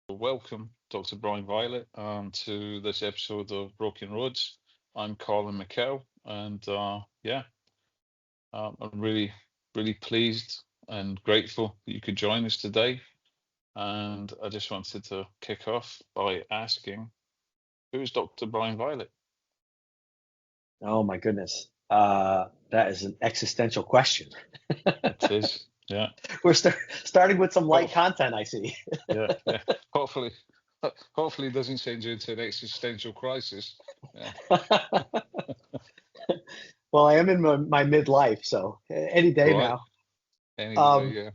Welcome, Dr. Bryan Violette, to this episode of Broken Roads. I'm Colin Mackell, and I'm really pleased and grateful that you could join us today. And I just wanted to kick off by asking, who is Dr. Bryan Violette? Oh my goodness. That is an existential question. It is, yeah. We're starting with some light Oh, content, I see. yeah. Hopefully, hopefully it doesn't send you into an existential crisis. Yeah. Well, I am in my midlife, so any day Right. now. Any day, Um, yeah.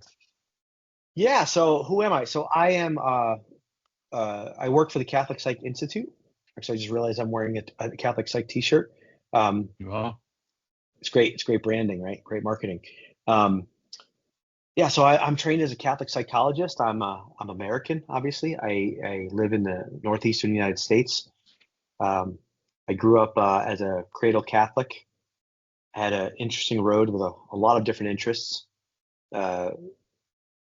yeah, so who am I? So I work for the Catholic Psych Institute. Actually, I just realized I'm wearing a Catholic Psych t-shirt. Um, You are. it's great. It's great branding, right? Great marketing. Um, yeah, so I'm trained as a Catholic psychologist. I'm American, obviously. I live in the northeastern United States. Um, I grew up as a cradle Catholic. Had an interesting road with a lot of different interests. Uh,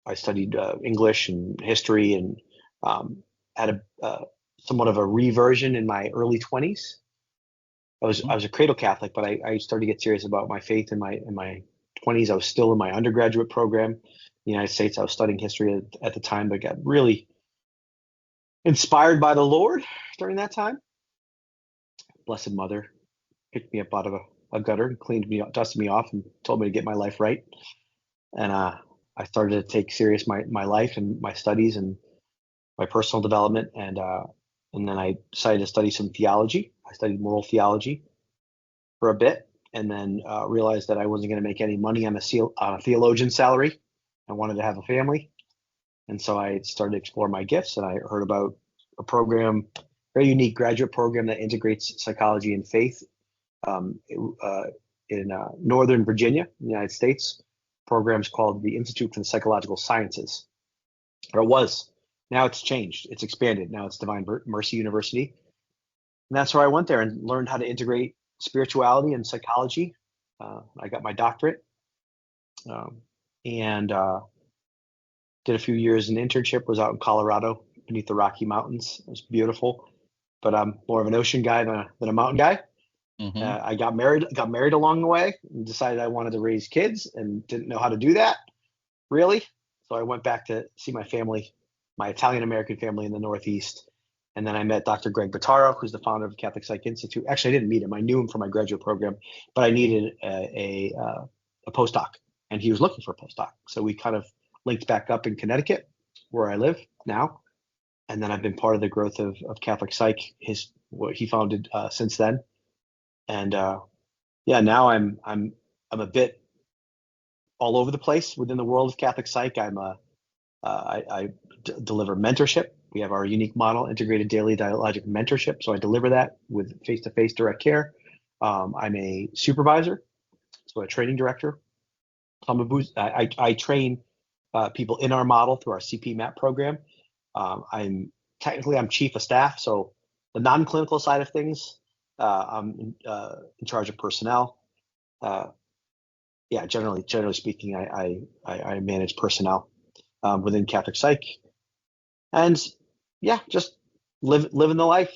I studied English and history, and had somewhat of a reversion in my early 20s. I was a cradle Catholic, but I started to get serious about my faith in my 20s. I was still in my undergraduate program in the United States. I was studying history at the time, but got really inspired by the Lord during that time. Blessed Mother picked me up out of a gutter and cleaned me, dusted me off, and told me to get my life right. And I started to take serious my life and my studies and my personal development. And then I decided to study some theology. I studied moral theology for a bit, and then realized that I wasn't going to make any money on a theologian salary. I wanted to have a family, and so I started to explore my gifts. And I heard about a program, very unique graduate program that integrates psychology and faith um, uh, in Northern Virginia, in the United States. Program's called the Institute for the Psychological Sciences, or it was. Now it's changed. It's expanded. Now it's Divine Mercy University. And that's where I went there and learned how to integrate spirituality and psychology. I got my doctorate, um, and did a few years in internship. Was out in Colorado beneath the Rocky Mountains. It was beautiful, but I'm more of an ocean guy than a mountain guy. Mm-hmm. I got married along the way, and decided I wanted to raise kids and didn't know how to do that really. So I went back to see my family, my Italian American family in the Northeast. And then I met Dr. Greg Bottaro, who's the founder of the Catholic Psych Institute. Actually, I didn't meet him. I knew him from my graduate program, but I needed a postdoc, and he was looking for a postdoc. So we kind of linked back up in Connecticut, where I live now. And then I've been part of the growth of Catholic Psych, what he founded since then. And yeah, now I'm a bit all over the place within the world of Catholic Psych. I deliver mentorship. We have our unique model, integrated daily dialogic mentorship. So I deliver that with face-to-face direct care. I'm a supervisor, so a training director. I train people in our model through our CP-MAP program. I'm chief of staff, so the non-clinical side of things, I'm in charge of personnel. Uh, yeah, generally speaking, I manage personnel within Catholic Psych, and yeah, just living the life,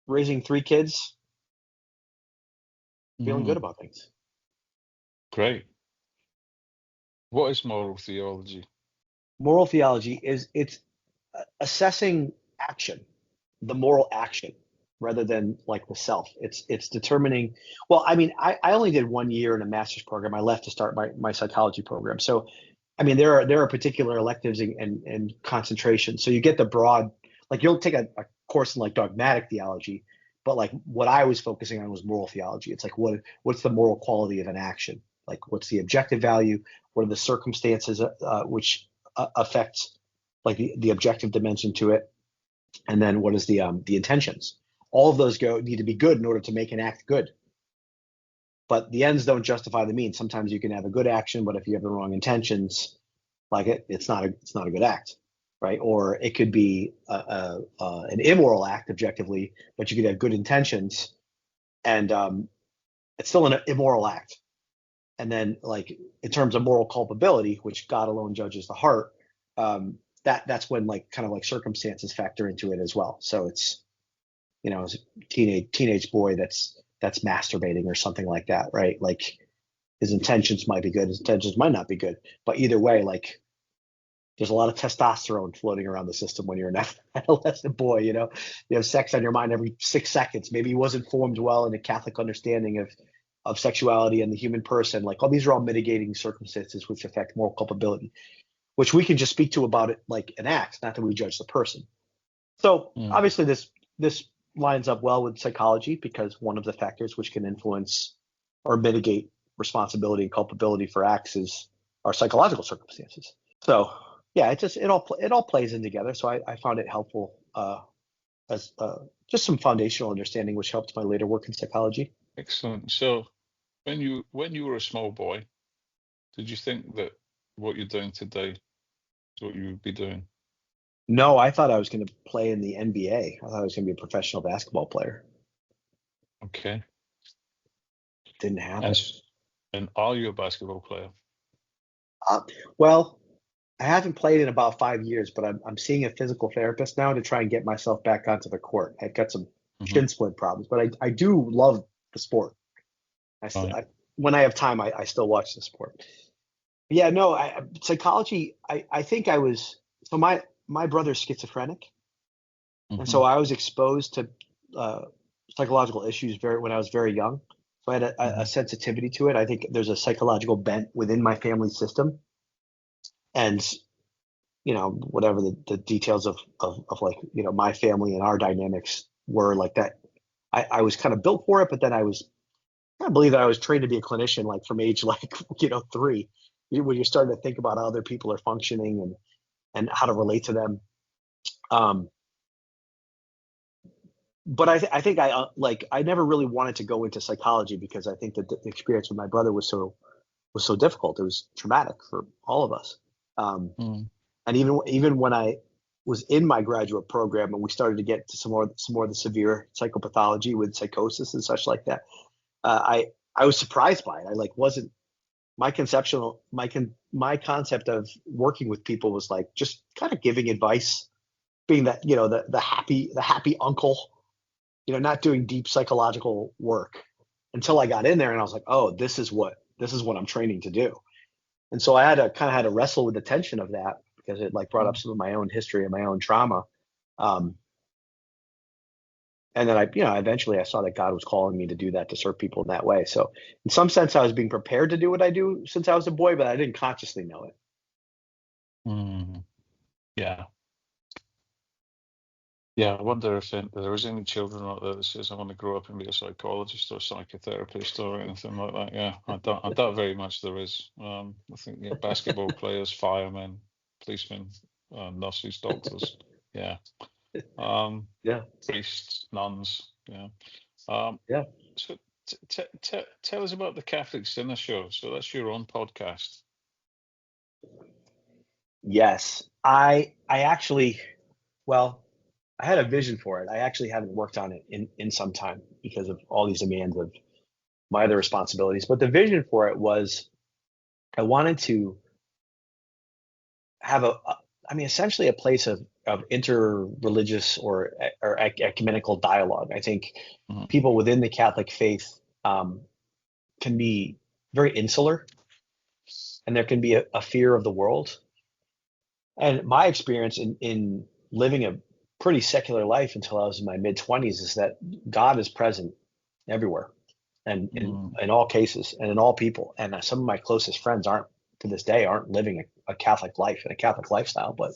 raising three kids, feeling good Mm, about things. great. What is moral theology? Moral theology is it's assessing action, the moral action, rather than like the self. It's determining. Well, I mean, I only did 1 year in a master's program. I left to start my psychology program. So, I mean, there are particular electives and concentrations. So you get the broad, like you'll take a course in like dogmatic theology, but like what I was focusing on was moral theology. It's like what's the moral quality of an action? Like what's the objective value? What are the circumstances which affects like the objective dimension to it? And then what is the intentions? All of those need to be good in order to make an act good. But the ends don't justify the means. Sometimes you can have a good action, but if you have the wrong intentions, like it's not a good act, right? Or it could be an immoral act objectively, but you could have good intentions, and it's still an immoral act. And then, like in terms of moral culpability, which God alone judges the heart, um, that's when like kind of like circumstances factor into it as well. So it's, as a teenage boy that's masturbating or something like that, right? Like his intentions might be good, his intentions might not be good, but either way, like there's a lot of testosterone floating around the system when you're an adolescent boy. You have sex on your mind every 6 seconds. Maybe he wasn't formed well in a Catholic understanding of sexuality and the human person. Like, these are all mitigating circumstances which affect moral culpability, which we can just speak to about it like an act, not that we judge the person. So obviously this lines up well with psychology, because one of the factors which can influence or mitigate responsibility and culpability for acts is our psychological circumstances. So yeah, it all plays in together. So I found it helpful as just some foundational understanding, which helped my later work in psychology. Excellent. So when you were a small boy, did you think that what you're doing today is what you would be doing? No, I thought I was going to play in the NBA. I thought I was going to be a professional basketball player. Okay. Didn't happen. And are you a basketball player? Well, I haven't played in about 5 years, but I'm seeing a physical therapist now to try and get myself back onto the court. I've got some shin splint problems, but I do love the sport. When I have time, I still watch the sport. Yeah, no, psychology. I think I was, so my brother's schizophrenic, and so I was exposed to psychological issues when I was very young. So I had a sensitivity to it. I think there's a psychological bent within my family system, and whatever the details of like my family and our dynamics were like that. I was kind of built for it, but then I believe that I was trained to be a clinician like from age 3, when you're starting to think about how other people are functioning and how to relate to them. But I think I never really wanted to go into psychology, because I think that the experience with my brother was so difficult. It was traumatic for all of us. And even when I was in my graduate program and we started to get to some more of the severe psychopathology with psychosis and such like that, I was surprised by it. I wasn't my concept of working with people was like just kind of giving advice, being that the happy uncle, not doing deep psychological work, until I got in there and I was like, oh, this is what I'm training to do. And so I had to wrestle with the tension of that, because it brought up some of my own history and my own trauma. And then eventually I saw that God was calling me to do that, to serve people in that way. So in some sense, I was being prepared to do what I do since I was a boy, but I didn't consciously know it. Yeah. Yeah, I wonder if there was any children out there that says, I want to grow up and be a psychologist or a psychotherapist or anything like that. Yeah, I doubt very much there is. I think basketball players, firemen, policemen, nurses, doctors. Yeah. Priests, nuns. Yeah. So tell us about the Catholic Sinner Show. So that's your own podcast. Yes, I actually, well, I had a vision for it. I actually haven't worked on it in some time because of all these demands of my other responsibilities. But the vision for it was, I wanted to have essentially a place of interreligious or ecumenical dialogue. I think people within the Catholic faith can be very insular, and there can be a fear of the world. And my experience in living a pretty secular life until I was in my mid-20s is that God is present everywhere, and in all cases and in all people. And some of my closest friends to this day aren't living a Catholic life and a Catholic lifestyle, but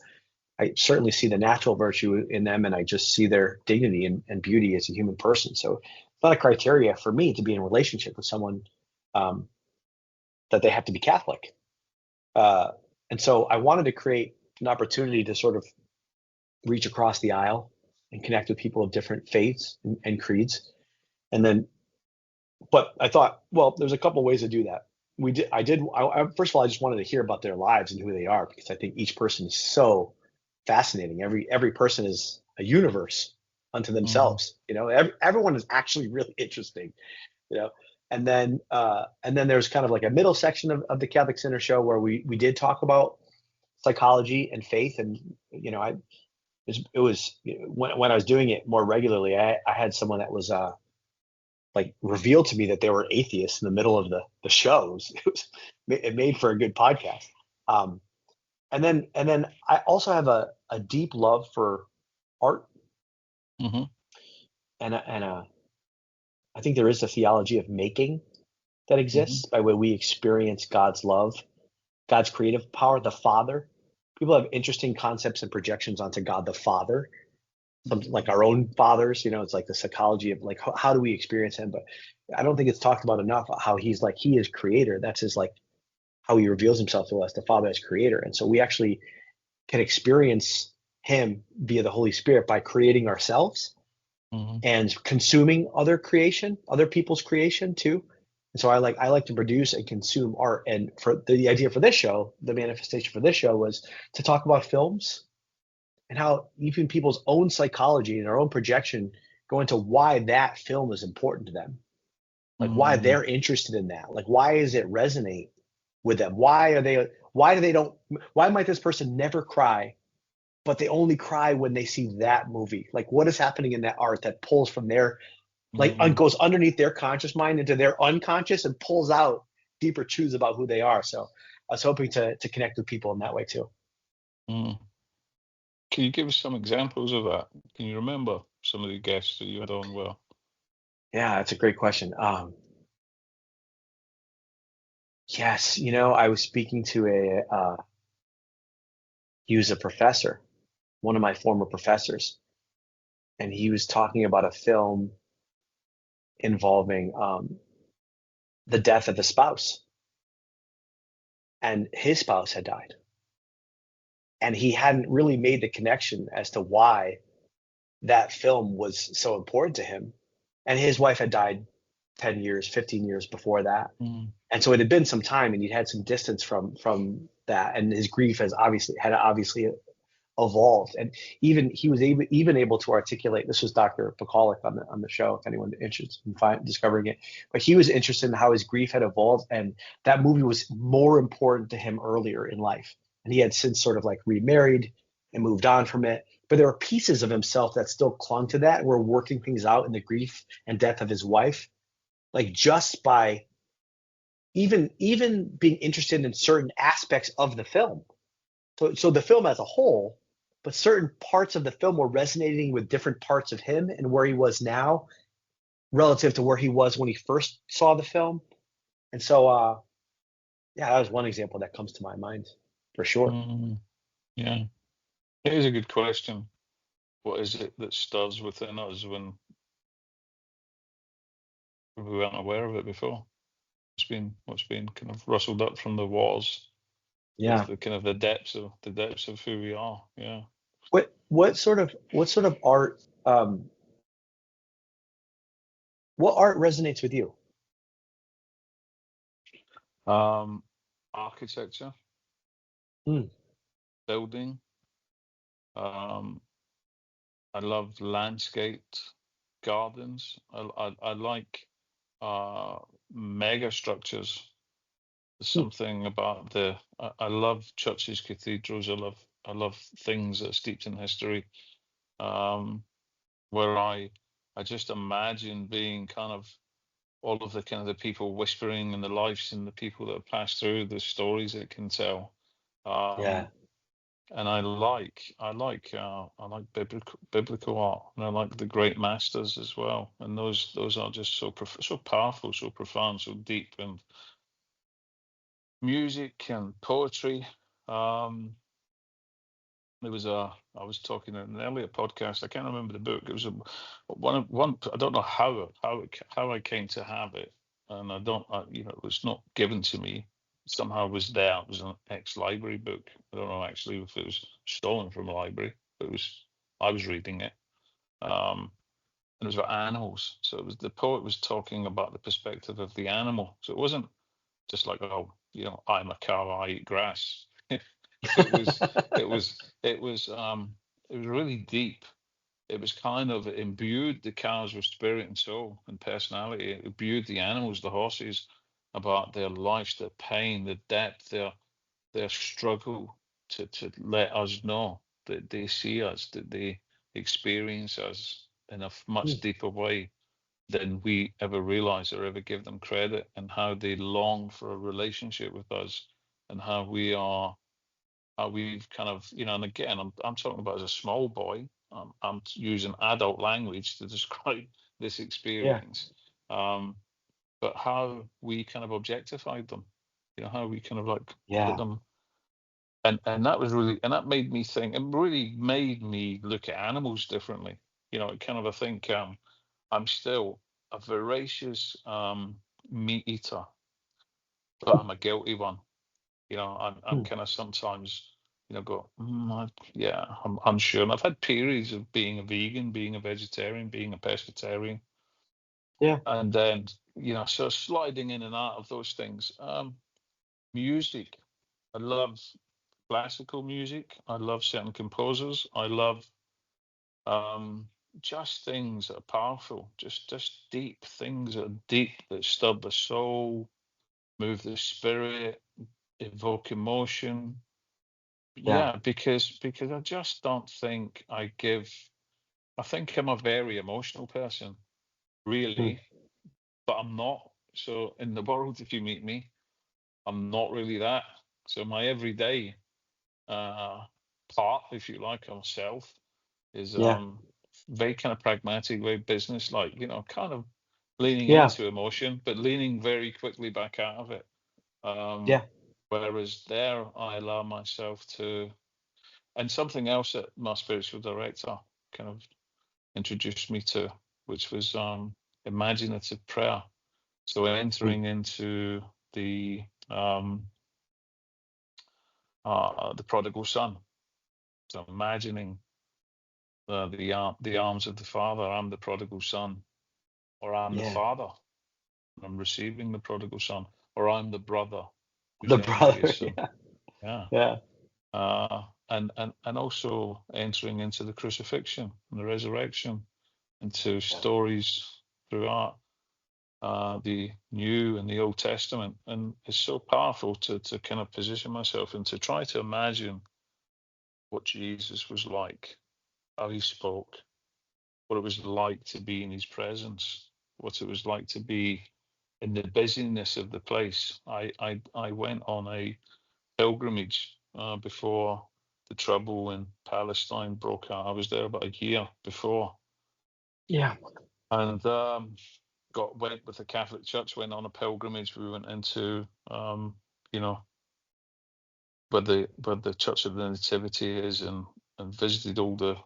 I certainly see the natural virtue in them, and I just see their dignity and beauty as a human person. So it's not a criteria for me to be in a relationship with someone that they have to be Catholic. And so I wanted to create an opportunity to sort of reach across the aisle and connect with people of different faiths and creeds. But I thought, well, there's a couple ways to do that. First of all, I just wanted to hear about their lives and who they are, because I think each person is so fascinating. Every person is a universe unto themselves. Everyone is actually really interesting. And then there's kind of like a middle section of the Catholic Sinner Show where we did talk about psychology and faith, and it was when I was doing it more regularly, I had someone that was like revealed to me that they were atheists in the middle of the shows. It made for a good podcast. And then I also have a deep love for art, Mm-hmm. and I think there is a theology of making that exists by way we experience God's love, God's creative power, the Father. People have interesting concepts and projections onto God the Father, something like our own fathers. It's like the psychology of like how do we experience him, but I don't think it's talked about enough how he is creator. That's his like how he reveals himself to us, the Father as creator. And so we actually can experience him via the Holy Spirit by creating ourselves Mm-hmm. and consuming other people's creation too. And so I like to produce and consume art. And for the idea for this show, the manifestation for this show was to talk about films and how even people's own psychology and their own projection go into why that film is important to them. Like why they're interested in that. Like why does it resonate with them? Why might this person never cry, but they only cry when they see that movie? Like what is happening in that art that pulls from their goes underneath their conscious mind into their unconscious and pulls out deeper truths about who they are. So I was hoping to connect with people in that way too. Mm. Can you give us some examples of that? Can you remember some of the guests that you had on? Well, Yeah, that's a great question. Yes, I was speaking to he was a professor, one of my former professors, and he was talking about a film involving the death of a spouse, and his spouse had died, and he hadn't really made the connection as to why that film was so important to him. And his wife had died 10 years, 15 years before that. And so it had been some time, and he'd had some distance from that, and his grief had obviously evolved. And he was able to articulate. This was Dr. Pacolic on the show, if anyone interested in discovering it. But he was interested in how his grief had evolved, and that movie was more important to him earlier in life. And he had since sort of like remarried and moved on from it. But there were pieces of himself that still clung to that, and were working things out in the grief and death of his wife, like just by even being interested in certain aspects of the film. So the film as a whole, but certain parts of the film were resonating with different parts of him and where he was now relative to where he was when he first saw the film. And so, yeah, that was one example that comes to my mind for sure. Yeah, it is a good question. What is it that stirs within us when we weren't aware of it before? What's been kind of rustled up from the waters Yeah. of the kind of the depths of who we are. Yeah. What sort of art what art resonates with you? Architecture, Mm. building. I love landscaped gardens. I like mega structures. There's something about I love churches, cathedrals. I love things that are steeped in history. Where I just imagine being kind of all of the kind of the people whispering and the lives and the people that have passed through, the stories it can tell. Yeah. And I like biblical art, and I like the great masters as well. And those are just so powerful, so profound, so deep. And music and poetry. I was talking in an earlier podcast. I can't remember the book. It was one. I don't know how I came to have it, and I don't. It was not given to me. Somehow it was there. It was an ex-library book. I don't know actually if it was stolen from a library, but I was reading it. And it was about animals. So the poet was talking about the perspective of the animal. So it wasn't just like, oh, I'm a cow, I eat grass. it was it was it was really deep. It was kind of imbued the cows with spirit and soul and personality. It imbued the animals, the horses, about their lives, their pain, their depth, their struggle, to let us know that they see us, that they experience us in a much deeper way than we ever realize or ever give them credit, and how they long for a relationship with us, and how we've kind of, and again, I'm talking about as a small boy. I'm using adult language to describe this Yeah. experience, but how we kind of objectified them, how we kind of like Yeah. put them, and that was really, and that made me think, it really made me look at animals differently. It kind of, I think, I'm still a voracious meat eater, but I'm a guilty one. I'm kind of sometimes, yeah, I'm unsure. And I've had periods of being a vegan, being a vegetarian, being a pescatarian, Yeah. and then, so sliding in and out of those things. Music, I love classical music. I love certain composers. I love just things that are powerful, just deep things that are deep, that stir the soul, move the spirit, evoke emotion. Yeah. Yeah, because I just don't think I think I'm a very emotional person, Mm. really, but I'm not. So in the world, if you meet me, I'm not really that. So my everyday uh part, if you like, of myself is Yeah. very kind of pragmatic, very business like, kind of leaning Yeah. into emotion, but leaning very quickly back out of it. Yeah. Whereas there, I allow myself to, and something else that my spiritual director kind of introduced me to, which was imaginative prayer. So Mm. entering into the prodigal son. So imagining the arms of the father. I'm the prodigal son, or I'm the Yeah. father. I'm receiving the prodigal son, or I'm the brother who's The brother. envious. And Yeah. yeah, Yeah. and also entering into the crucifixion and the resurrection, into Yeah. stories throughout the New and the Old Testament. And it's so powerful to kind of position myself and to try to imagine what Jesus was like, how he spoke, what it was like to be in his presence, what it was like to be in the busyness of the place. I went on a pilgrimage before the trouble in Palestine broke out. I was there about a year before, Yeah. and went with the Catholic Church. Went on a pilgrimage. We went into you know where the Church of the Nativity is, and visited all the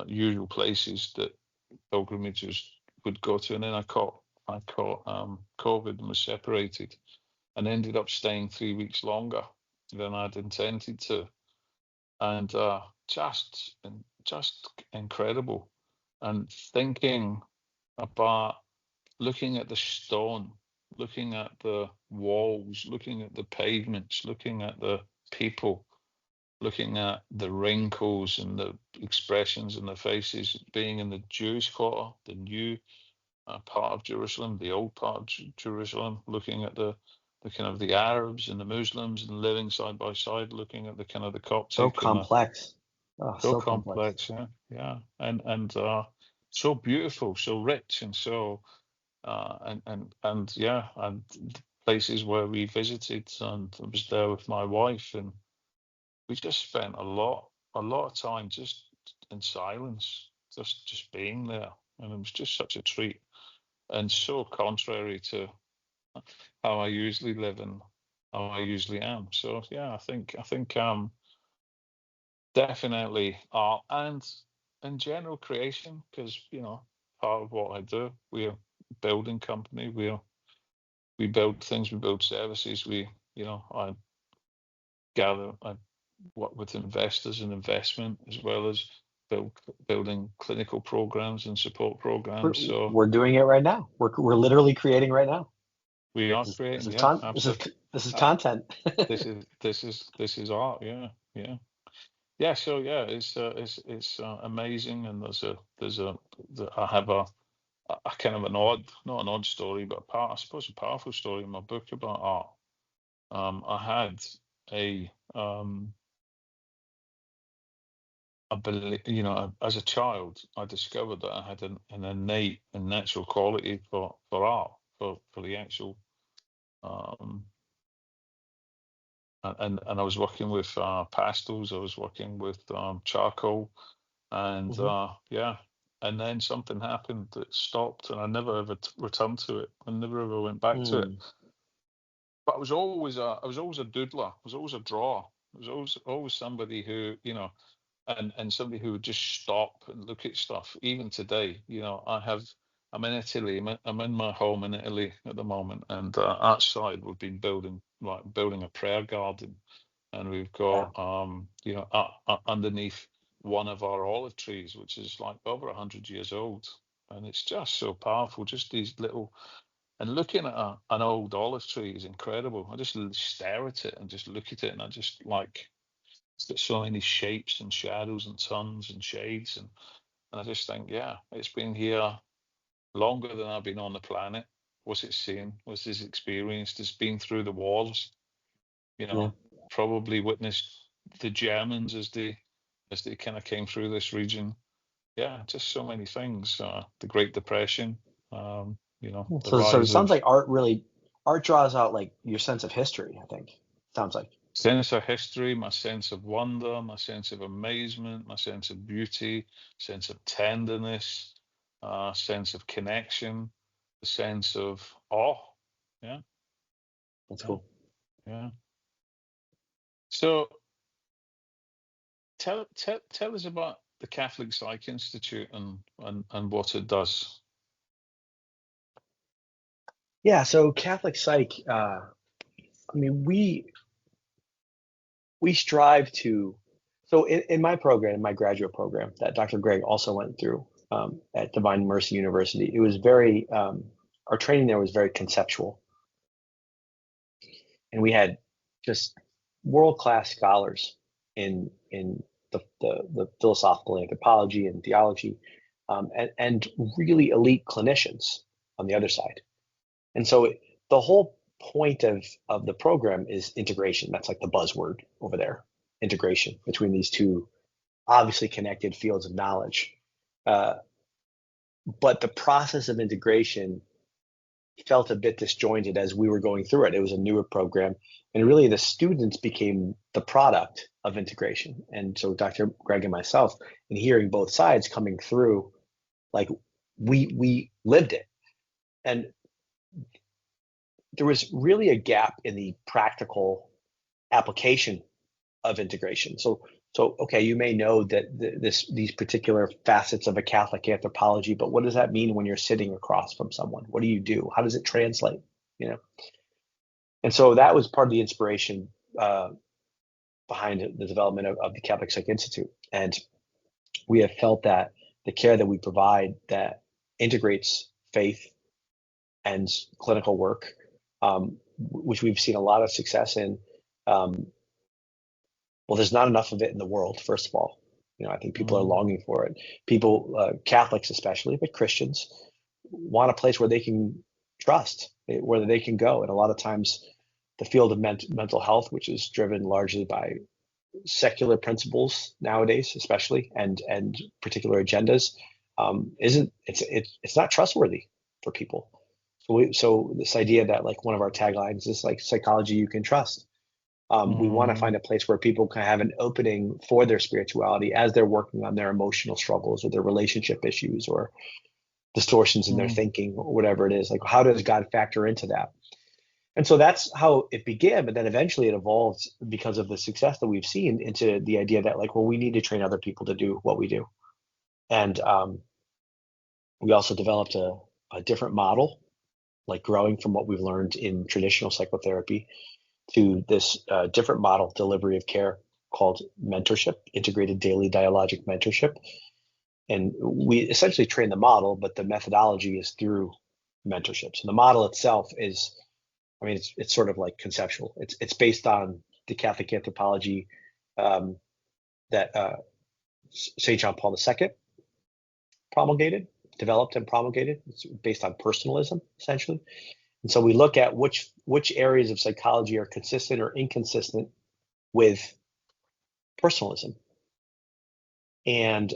usual places that pilgrimages would go to. And then I caught COVID and was separated, and ended up staying 3 weeks longer than I'd intended to. And just incredible. And thinking about, looking at the stone, looking at the walls, looking at the pavements, looking at the people, looking at the wrinkles and the expressions in the faces, being in the Jewish quarter, the new part of Jerusalem, the old part of Jerusalem, looking at the kind of the Arabs and the Muslims and living side by side, looking at the kind of the So Coptic and the, complex. Oh, so so complex. complex, yeah, yeah, and so beautiful, so rich, and so and yeah, and places where we visited, and I was there with my wife, and we just spent a lot of time just in silence, just being there, and it was just such a treat, and so contrary to how I usually live and how I usually am. So yeah, I think definitely art and in general creation, because part of what I do, we're a building company. We build things, we build services. I work with investors and investment, as well as building clinical programs and support We're, programs. So we're doing it right now. We're literally creating right now. we are This creating, is yeah, con this is absolutely. this is Uh, content. this is art, yeah, yeah. Yeah, so yeah, it's amazing, and I have a kind of an odd, not an odd story, but I suppose a powerful story in my book about art. I had a I believe, as a child, I discovered that I had an innate and natural quality for art, for the actual, um, and I was working with pastels. I was working with charcoal, and Hmm. yeah, and then something happened that stopped, and I never ever returned to it. I never ever went back to it. Mm. But I was always a doodler. I was always a drawer. I was always somebody who, and somebody who would just stop and look at stuff. Even today, I'm in Italy. I'm in my home in Italy at the moment, and outside we've been building a prayer garden, and we've Yeah. got underneath one of our olive trees, which is like over 100 years old, and it's just so powerful. Just these little, and looking at an old olive tree is incredible. I just stare at it and just look at it, and I just like, it's got so many shapes and shadows and tones and shades, and I just think, yeah, it's been here longer than I've been on the planet. What's it seen? What's it experienced? It's been through the wars, you Yeah. know, probably witnessed the Germans as they kind of came through this region. Yeah, just so many things. The Great Depression, the So it rise sounds of like art draws out like your sense of history, I think. Sounds like. sense of history, my sense of wonder, my sense of amazement, my sense of beauty, sense of tenderness, sense of connection, the sense of awe. Yeah, That's yeah, cool. yeah. So tell us about the Catholic Psych Institute and what it does. Yeah, so Catholic Psych, I mean, we strive to, so in my program, my graduate program that Dr. Greg also went through at Divine Mercy University, it was very, our training there was very conceptual. And we had just world-class scholars in the philosophical anthropology and theology, and really elite clinicians on the other side. And so the whole point of the program is integration. That's like the buzzword over there, integration between these two obviously connected fields of knowledge. Uh, but the process of integration felt a bit disjointed as we were going through it. It was a newer program, and really the students became the product of integration. And so Dr. Greg and myself, and hearing both sides coming through, like we lived it. And there was really a gap in the practical application of integration. So okay, you may know that these particular facets of a Catholic anthropology, but what does that mean when you're sitting across from someone? What do you do? How does it translate? You know, and so that was part of the inspiration behind the development of the Catholic Psych Institute. And we have felt that the care that we provide that integrates faith and clinical work, which we've seen a lot of success in. Well, there's not enough of it in the world, first of all. I think people are Mm, longing for it. People, Catholics especially, but Christians, want a place where they can trust, where they can go. And a lot of times, the field of mental health, which is driven largely by secular principles nowadays, especially, and particular agendas, isn't it's not trustworthy for people. So this idea that, like, one of our taglines is like psychology you can trust. We want to mm, find a place where people can have an opening for their spirituality as they're working on their emotional struggles or their relationship issues or distortions in their mm, thinking or whatever it is. Like, how does God factor into that? And so that's how it began, but then eventually it evolved because of the success that we've seen into the idea that, like, well, we need to train other people to do what we do. And we also developed a different model, like growing from what we've learned in traditional psychotherapy to this different model of delivery of care called mentorship, integrated daily dialogic mentorship. And we essentially train the model, but the methodology is through mentorship. So the model itself is, I mean, it's sort of like conceptual. It's based on the Catholic anthropology that St. John Paul II promulgated, developed and promulgated. It's based on personalism, essentially. And so we look at which areas of psychology are consistent or inconsistent with personalism. and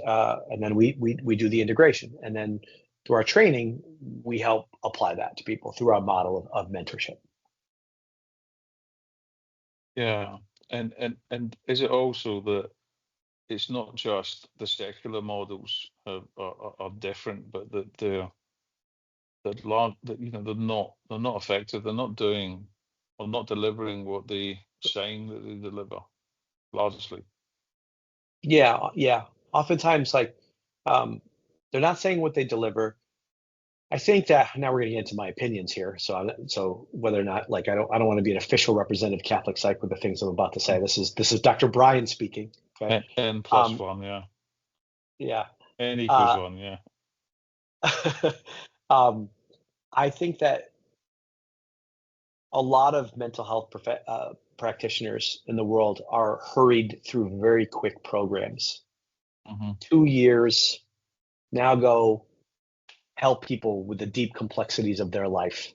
then we do the integration, and then through our training we help apply that to people through our model of mentorship. Yeah. And is it also that it's not just the secular models are different, but that they're not effective. They're not doing or not delivering what they saying that they deliver largely. Yeah. Oftentimes, like, they're not saying what they deliver. I think that now we're going to get into my opinions here. So whether or not, like, I don't want to be an official representative of Catholic Psych with the things I'm about to say. This is Dr. Bryan speaking. Okay. N plus Um, one, yeah. yeah. N equals Uh, one, yeah. um, I think that a lot of mental health practitioners in the world are hurried through very quick programs. Hmm. 2 years, now go help people with the deep complexities of their life.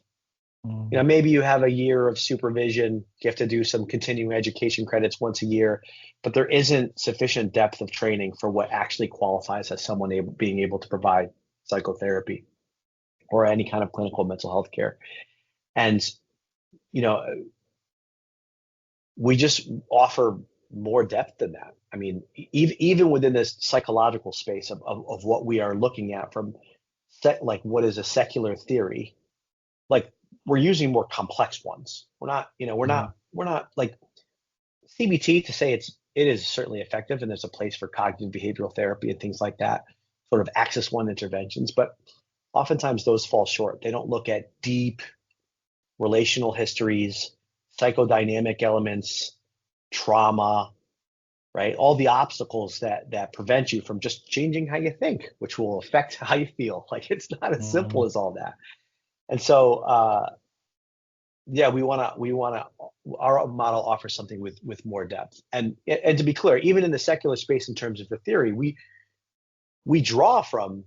Mm. Maybe you have a year of supervision, you have to do some continuing education credits once a year, but there isn't sufficient depth of training for what actually qualifies as someone being able to provide psychotherapy or any kind of clinical mental health care. And, you know, we just offer more depth than that. I mean, even within this psychological space of what we are looking at from like what is a secular theory, like we're using more complex ones. We're not like CBT to say it is certainly effective, and there's a place for cognitive behavioral therapy and things like that, sort of axis one interventions, but oftentimes those fall short. They don't look at deep relational histories, psychodynamic elements, trauma, right? All the obstacles that prevent you from just changing how you think, which will affect how you feel. Like it's not as simple Mm. as all that. And so, yeah, we wanna our model offers something with more depth. And to be clear, even in the secular space in terms of the theory, we draw from,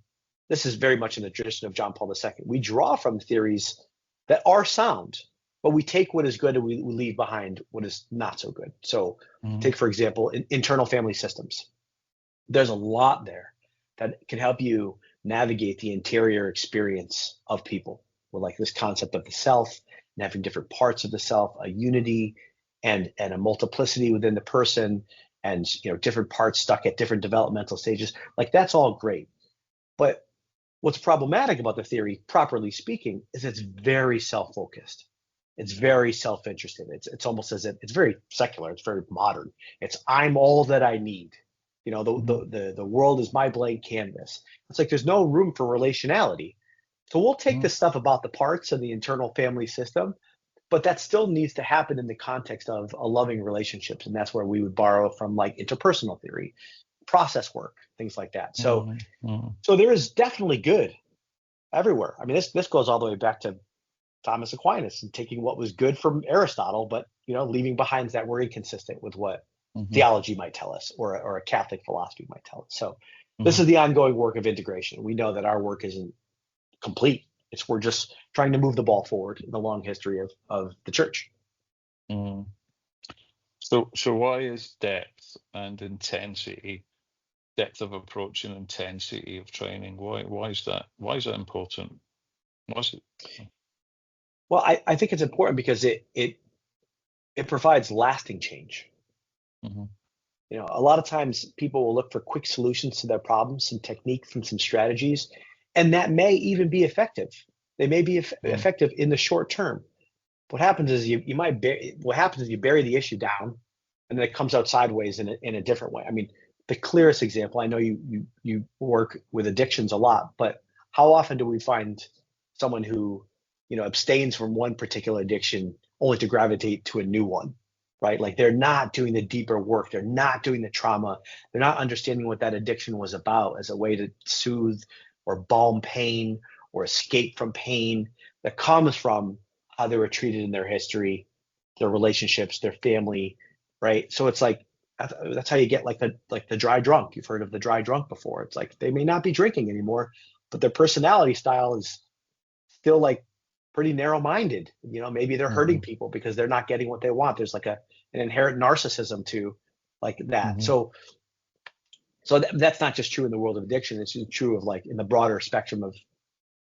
this is very much in the tradition of John Paul II. We draw from theories that are sound, but we take what is good and we leave behind what is not so good. So Mm. take, for example, internal family systems. There's a lot there that can help you navigate the interior experience of people with, like, this concept of the self and having different parts of the self, a unity and a multiplicity within the person, and different parts stuck at different developmental stages. Like, that's all great. But what's problematic about the theory, properly speaking, is it's very self-focused. It's very self-interested. It's almost as if it's very secular. It's very modern. It's I'm all that I need. Mhm. The world is my blank canvas. It's like there's no room for relationality. So we'll take Mhm. the stuff about the parts of the internal family system, but that still needs to happen in the context of a loving relationships, and that's where we would borrow from, like, interpersonal theory, process work, things like that. So Mhm. Mhm. so there is definitely good everywhere. I mean, this goes all the way back to Thomas Aquinas and taking what was good from Aristotle, but leaving behind that we're inconsistent with what Mhm. theology might tell us, or a Catholic philosophy might tell us. So this Mhm. is the ongoing work of integration. We know that our work isn't complete. We're just trying to move the ball forward in the long history of the church. Mhm. So why is depth of approach and intensity of training? Why is that? Why is that important? Why is it? Well, I think it's important because it provides lasting change. Mhm. A lot of times people will look for quick solutions to their problems, some techniques and some strategies, and that may even be effective. They may be Mhm. effective in the short term. What happens is what happens is you bury the issue down, and then it comes out sideways in a different way. I mean, the clearest example, I know you work with addictions a lot, but how often do we find someone who abstains from one particular addiction only to gravitate to a new one, right? Like, they're not doing the deeper work, they're not doing the trauma, they're not understanding what that addiction was about as a way to soothe or balm pain or escape from pain that comes from how they were treated in their history, their relationships, their family, right? So it's like that's how you get, like, the dry drunk. You've heard of the dry drunk before. It's like they may not be drinking anymore, but their personality style is still, like, pretty narrow-minded. Maybe they're hurting Mhm. people because they're not getting what they want. There's like an inherent narcissism to, like, that. Mhm. So So that's not just true in the world of addiction. It's true of like in the broader spectrum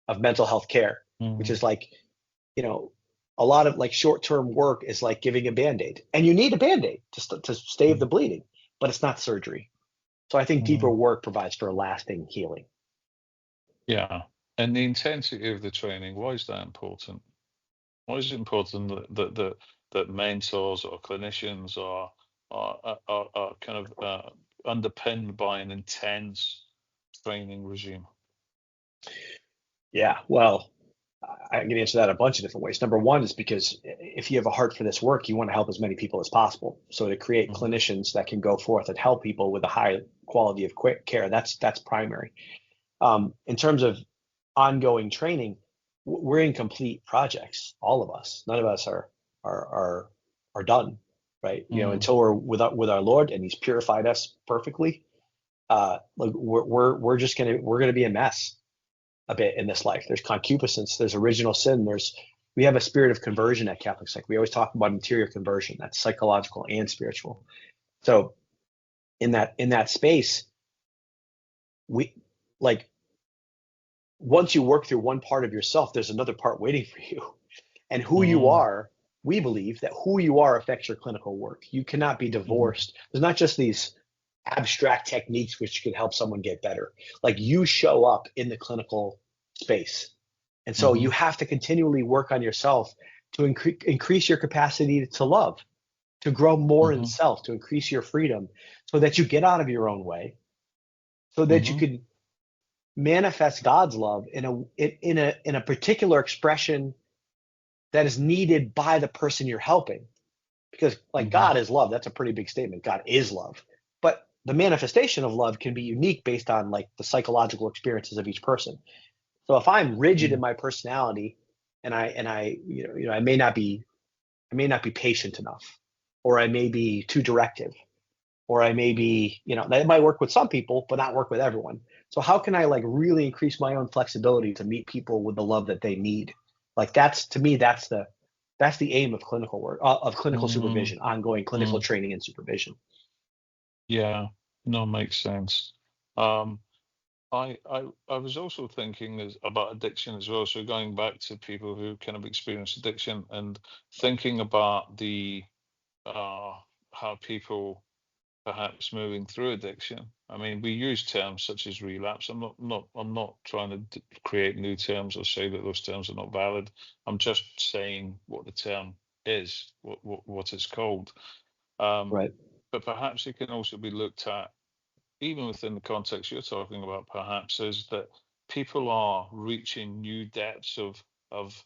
of mental health care, which is like, a lot of like short-term work is like giving a Band-Aid, and you need a Band-Aid to stave the bleeding, but it's not surgery. So I think deeper work provides for a lasting healing. Yeah. And the intensity of the training, why is that important? Why is it important that mentors or clinicians are kind of underpinned by an intense training regime? Yeah, well, I can answer that a bunch of different ways. Number one is because if you have a heart for this work, you want to help as many people as possible. So to create clinicians that can go forth and help people with a high quality of quick care, that's primary. In terms of ongoing training, we're incomplete projects, all of us. None of us are done, right? Until we're with our Lord and He's purified us perfectly. Like we're gonna be a mess a bit in this life. There's concupiscence, there's original sin, we have a spirit of conversion at Catholic Psych. We always talk about interior conversion, that's psychological and spiritual. So in that space, we like once you work through one part of yourself, there's another part waiting for you. And who you are, we believe that who you are affects your clinical work. You cannot be divorced. There's not just these abstract techniques which could help someone get better. Like you show up in the clinical space. And so you have to continually work on yourself to increase your capacity to love, to grow more in self, to increase your freedom so that you get out of your own way, so that you can manifest God's love in a particular expression that is needed by the person you're helping. Because like God is love, that's a pretty big statement. God is love. But the manifestation of love can be unique based on like the psychological experiences of each person. So if I'm rigid in my personality and I I may not be patient enough, or I may be too directive, or I may be, that might work with some people, but not work with everyone. So how can I like really increase my own flexibility to meet people with the love that they need? Like that's the aim of clinical work, of clinical supervision, ongoing clinical training and supervision. Yeah, no, makes sense. Um, I was also thinking about addiction as well. So going back to people who kind of experience addiction and thinking about the how people perhaps moving through addiction. I mean, we use terms such as relapse. I'm not trying to create new terms or say that those terms are not valid. I'm just saying what the term is, what it's called. Right. But perhaps it can also be looked at, even within the context you're talking about, perhaps, is that people are reaching new depths of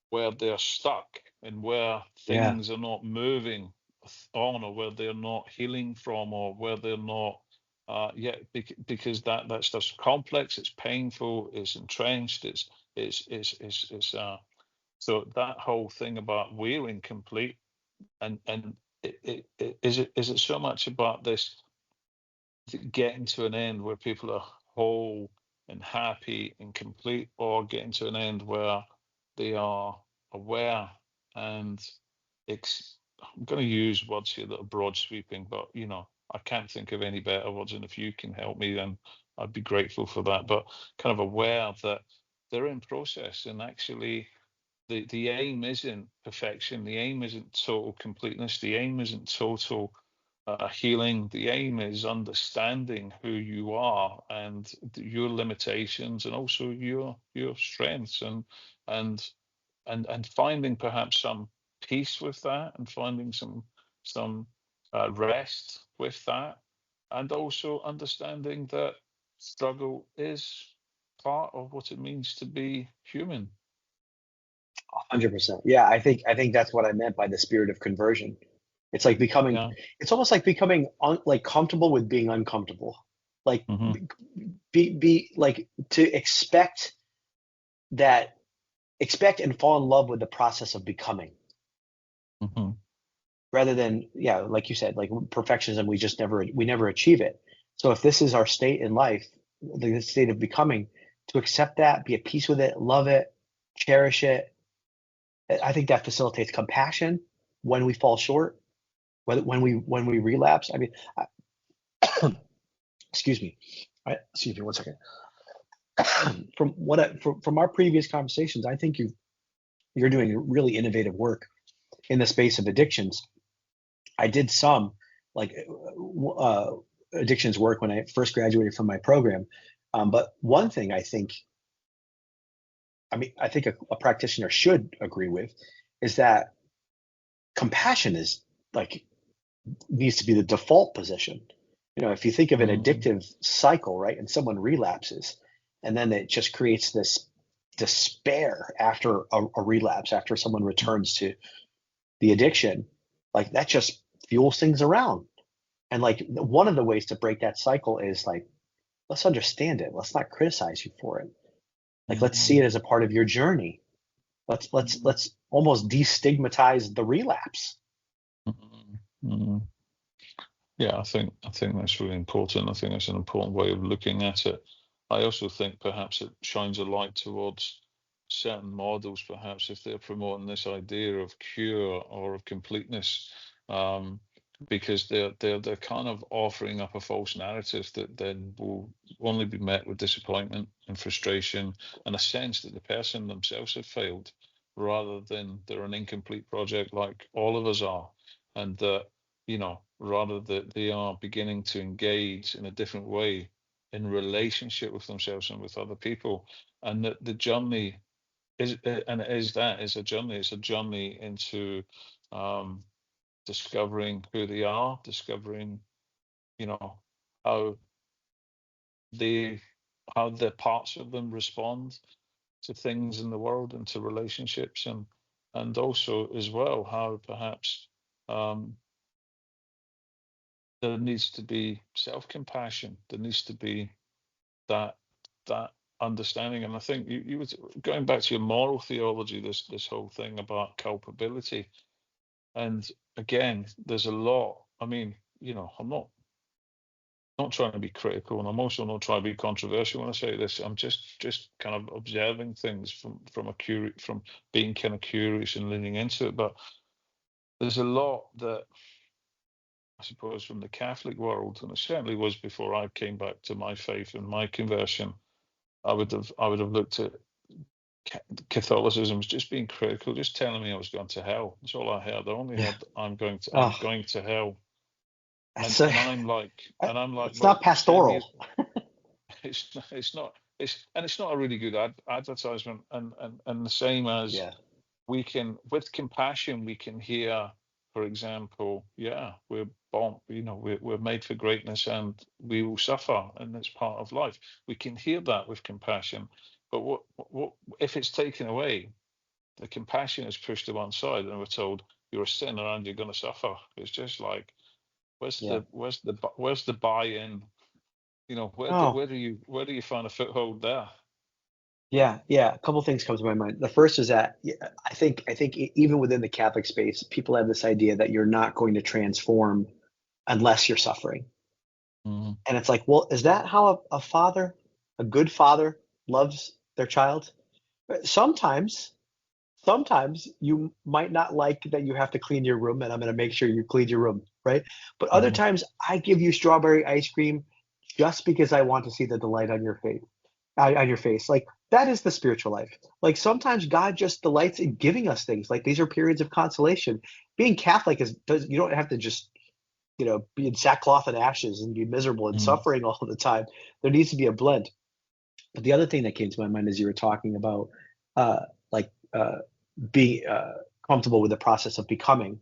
where they're stuck and where Yeah. things are not moving on, or where they're not healing from, or where they're not because that stuff's complex, it's painful, it's entrenched, so that whole thing about we're incomplete, and is it so much about this getting to an end where people are whole and happy and complete, or getting to an end where they are aware and I'm going to use words here that are broad sweeping, but I can't think of any better words, and if you can help me, then I'd be grateful for that. But kind of aware that they're in process, and actually the aim isn't perfection, the aim isn't total completeness, the aim isn't total healing. The aim is understanding who you are and your limitations, and also your strengths, and and finding perhaps some peace with that, and finding some rest with that, and also understanding that struggle is part of what it means to be human. 100%. Yeah, I think that's what I meant by the spirit of conversion. It's like becoming, Yeah. it's almost like becoming like comfortable with being uncomfortable. Like Hmm. be like to expect and fall in love with the process of becoming, Hmm. rather than, yeah, like you said, like perfectionism, we never achieve it. So if this is our state in life, the state of becoming, to accept that, be at peace with it, love it, cherish it, I think that facilitates compassion when we fall short, when we relapse. I mean, excuse me. Excuse me 1 second. From our previous conversations, I think you're doing really innovative work in the space of addictions. I did some like addictions work when I first graduated from my program. But one thing I think a practitioner should agree with is that compassion is like needs to be the default position. If you think of an Mm, addictive cycle, right, and someone relapses, and then it just creates this despair after a relapse, after someone returns to the addiction, like that just fuels things around. And like one of the ways to break that cycle is like, let's understand it. Let's not criticize you for it. Like, let's see it mm, as a part of your journey. Let's let's mm, let's almost destigmatize the relapse. mm, mm. Yeah, I think that's really important. I think that's an important way of looking at it. I also think perhaps it shines a light towards certain models, perhaps if they're promoting this idea of cure or of completeness, um, because they're kind of offering up a false narrative that then will only be met with disappointment and frustration and a sense that the person themselves have failed, rather than they're an incomplete project like all of us are, and that rather that they are beginning to engage in a different way in relationship with themselves and with other people, and that the journey is, and it is that is a journey. It's a journey into um, discovering who they are, discovering, you know, how they, how the parts of them respond to things in the world and to relationships, and also as well how perhaps um, there needs to be self-compassion. There needs to be that that understanding. And I think you was going back to your moral theology, this whole thing about culpability. And again, there's a lot. I mean, I'm not trying to be critical, and I'm also not trying to be controversial when I say this. I'm just kind of observing things from being kind of curious and leaning into it. But there's a lot that I suppose from the Catholic world, and it certainly was before I came back to my faith and my conversion. I would have looked at Catholicism as just being critical, just telling me I was going to hell. That's all I heard. I only Yeah. heard I'm Oh, going to hell, that's and a, and I'm like it's well, not send me. pastoral. It's not a really good advertisement, and the same as Yeah. we can, with compassion, we can hear, for example, yeah, we're born, we're made for greatness and we will suffer, and it's part of life. We can hear that with compassion, but what if it's taken away? The compassion is pushed to one side, and we're told you're a sinner and you're going to suffer. It's just like, Yeah. where's the buy-in? Oh, Where do you find a foothold there? yeah. Yeah. A couple things come to my mind. The first is that I think even within the Catholic space, people have this idea that you're not going to transform unless you're suffering. Mm, And it's like, well, is that how a good father loves their child? Sometimes, sometimes you might not like that you have to clean your room, and I'm going to make sure you clean your room, right? But other mm, times, I give you strawberry ice cream just because I want to see the delight on your face, on your face. Like that is the spiritual life. Like sometimes God just delights in giving us things. Like these are periods of consolation. Being Catholic you don't have to just be in sackcloth and ashes and be miserable and mm, suffering all the time. There needs to be a blend. But the other thing that came to my mind as you were talking about, uh, like being comfortable with the process of becoming,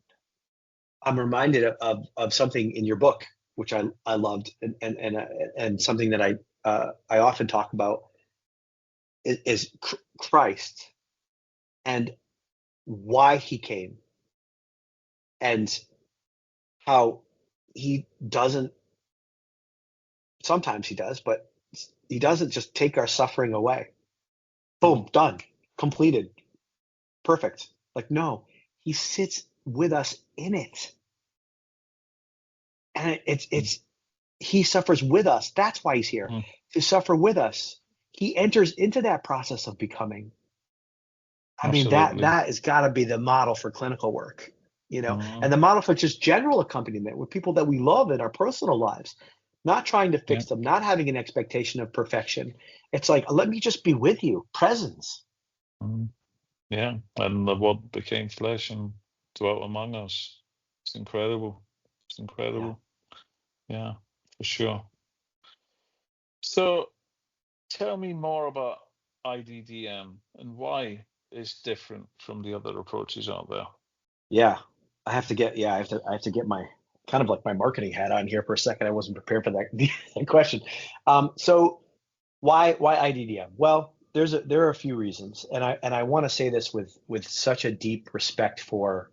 I'm reminded of something in your book which I loved, and something that I often talk about is Christ and why he came, and how he doesn't, sometimes he does, but he doesn't just take our suffering away. mm, Boom, done, completed, perfect. Like, no, he sits with us in it. And it's he suffers with us. That's why he's here, mm, to suffer with us. He enters into that process of becoming. I mean, absolutely. that has got to be the model for clinical work, Mm, and the model for just general accompaniment with people that we love in our personal lives. not trying to Yeah. fix them, not having an expectation of perfection. It's like, let me just be with you, presence. Mm. Yeah. And the word became flesh and dwelt among us. It's incredible. It's Yeah. incredible. Yeah, for sure. So tell me more about IDDM and why it's different from the other approaches out there. Yeah. I have to get my kind of like my marketing hat on here for a second. I wasn't prepared for that question. So why IDDM? Well, there are a few reasons, and I want to say this with such a deep respect for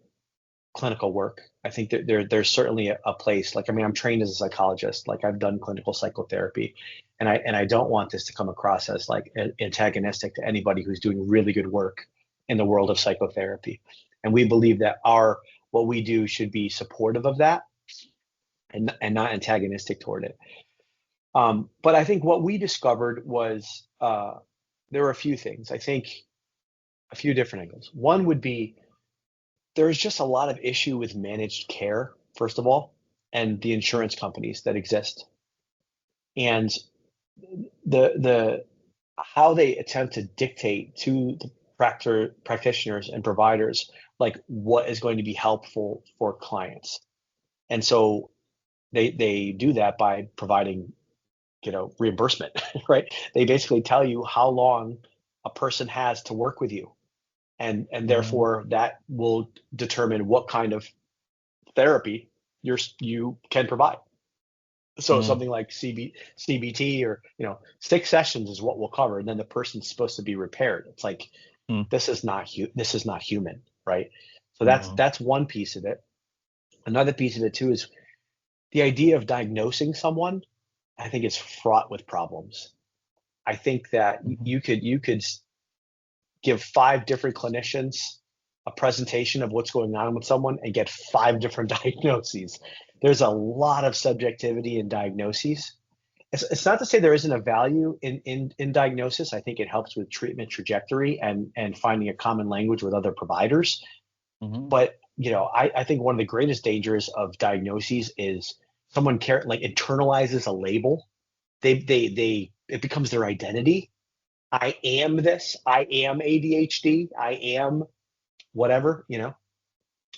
clinical work. I think that there's certainly a place. Like, I mean, I'm trained as a psychologist. Like, I've done clinical psychotherapy, and I don't want this to come across as like antagonistic to anybody who's doing really good work in the world of psychotherapy. And we believe that our what we do should be supportive of that and not antagonistic toward it. But I think what we discovered was there were a few things. I think a few different angles. One would be there's just a lot of issue with managed care, first of all, and the insurance companies that exist, and the how they attempt to dictate to the practitioners and providers like what is going to be helpful for clients. And so they do that by providing, reimbursement, right? They basically tell you how long a person has to work with you, and Mm, therefore that will determine what kind of therapy you can provide. So mm, something like CBT, or 6 sessions is what we'll cover, and then the person's supposed to be repaired. It's like mm, this is not human, right? So mm, that's one piece of it. Another piece of it too is the idea of diagnosing someone. I think is fraught with problems. I think that mhm, you could give 5 different clinicians a presentation of what's going on with someone and get 5 different diagnoses. There's a lot of subjectivity in diagnoses. It's not to say there isn't a value in diagnosis. I think it helps with treatment trajectory and finding a common language with other providers. mhm, But I think one of the greatest dangers of diagnoses is someone like internalizes a label. They it becomes their identity. I am this. I am ADHD. I am whatever. sure.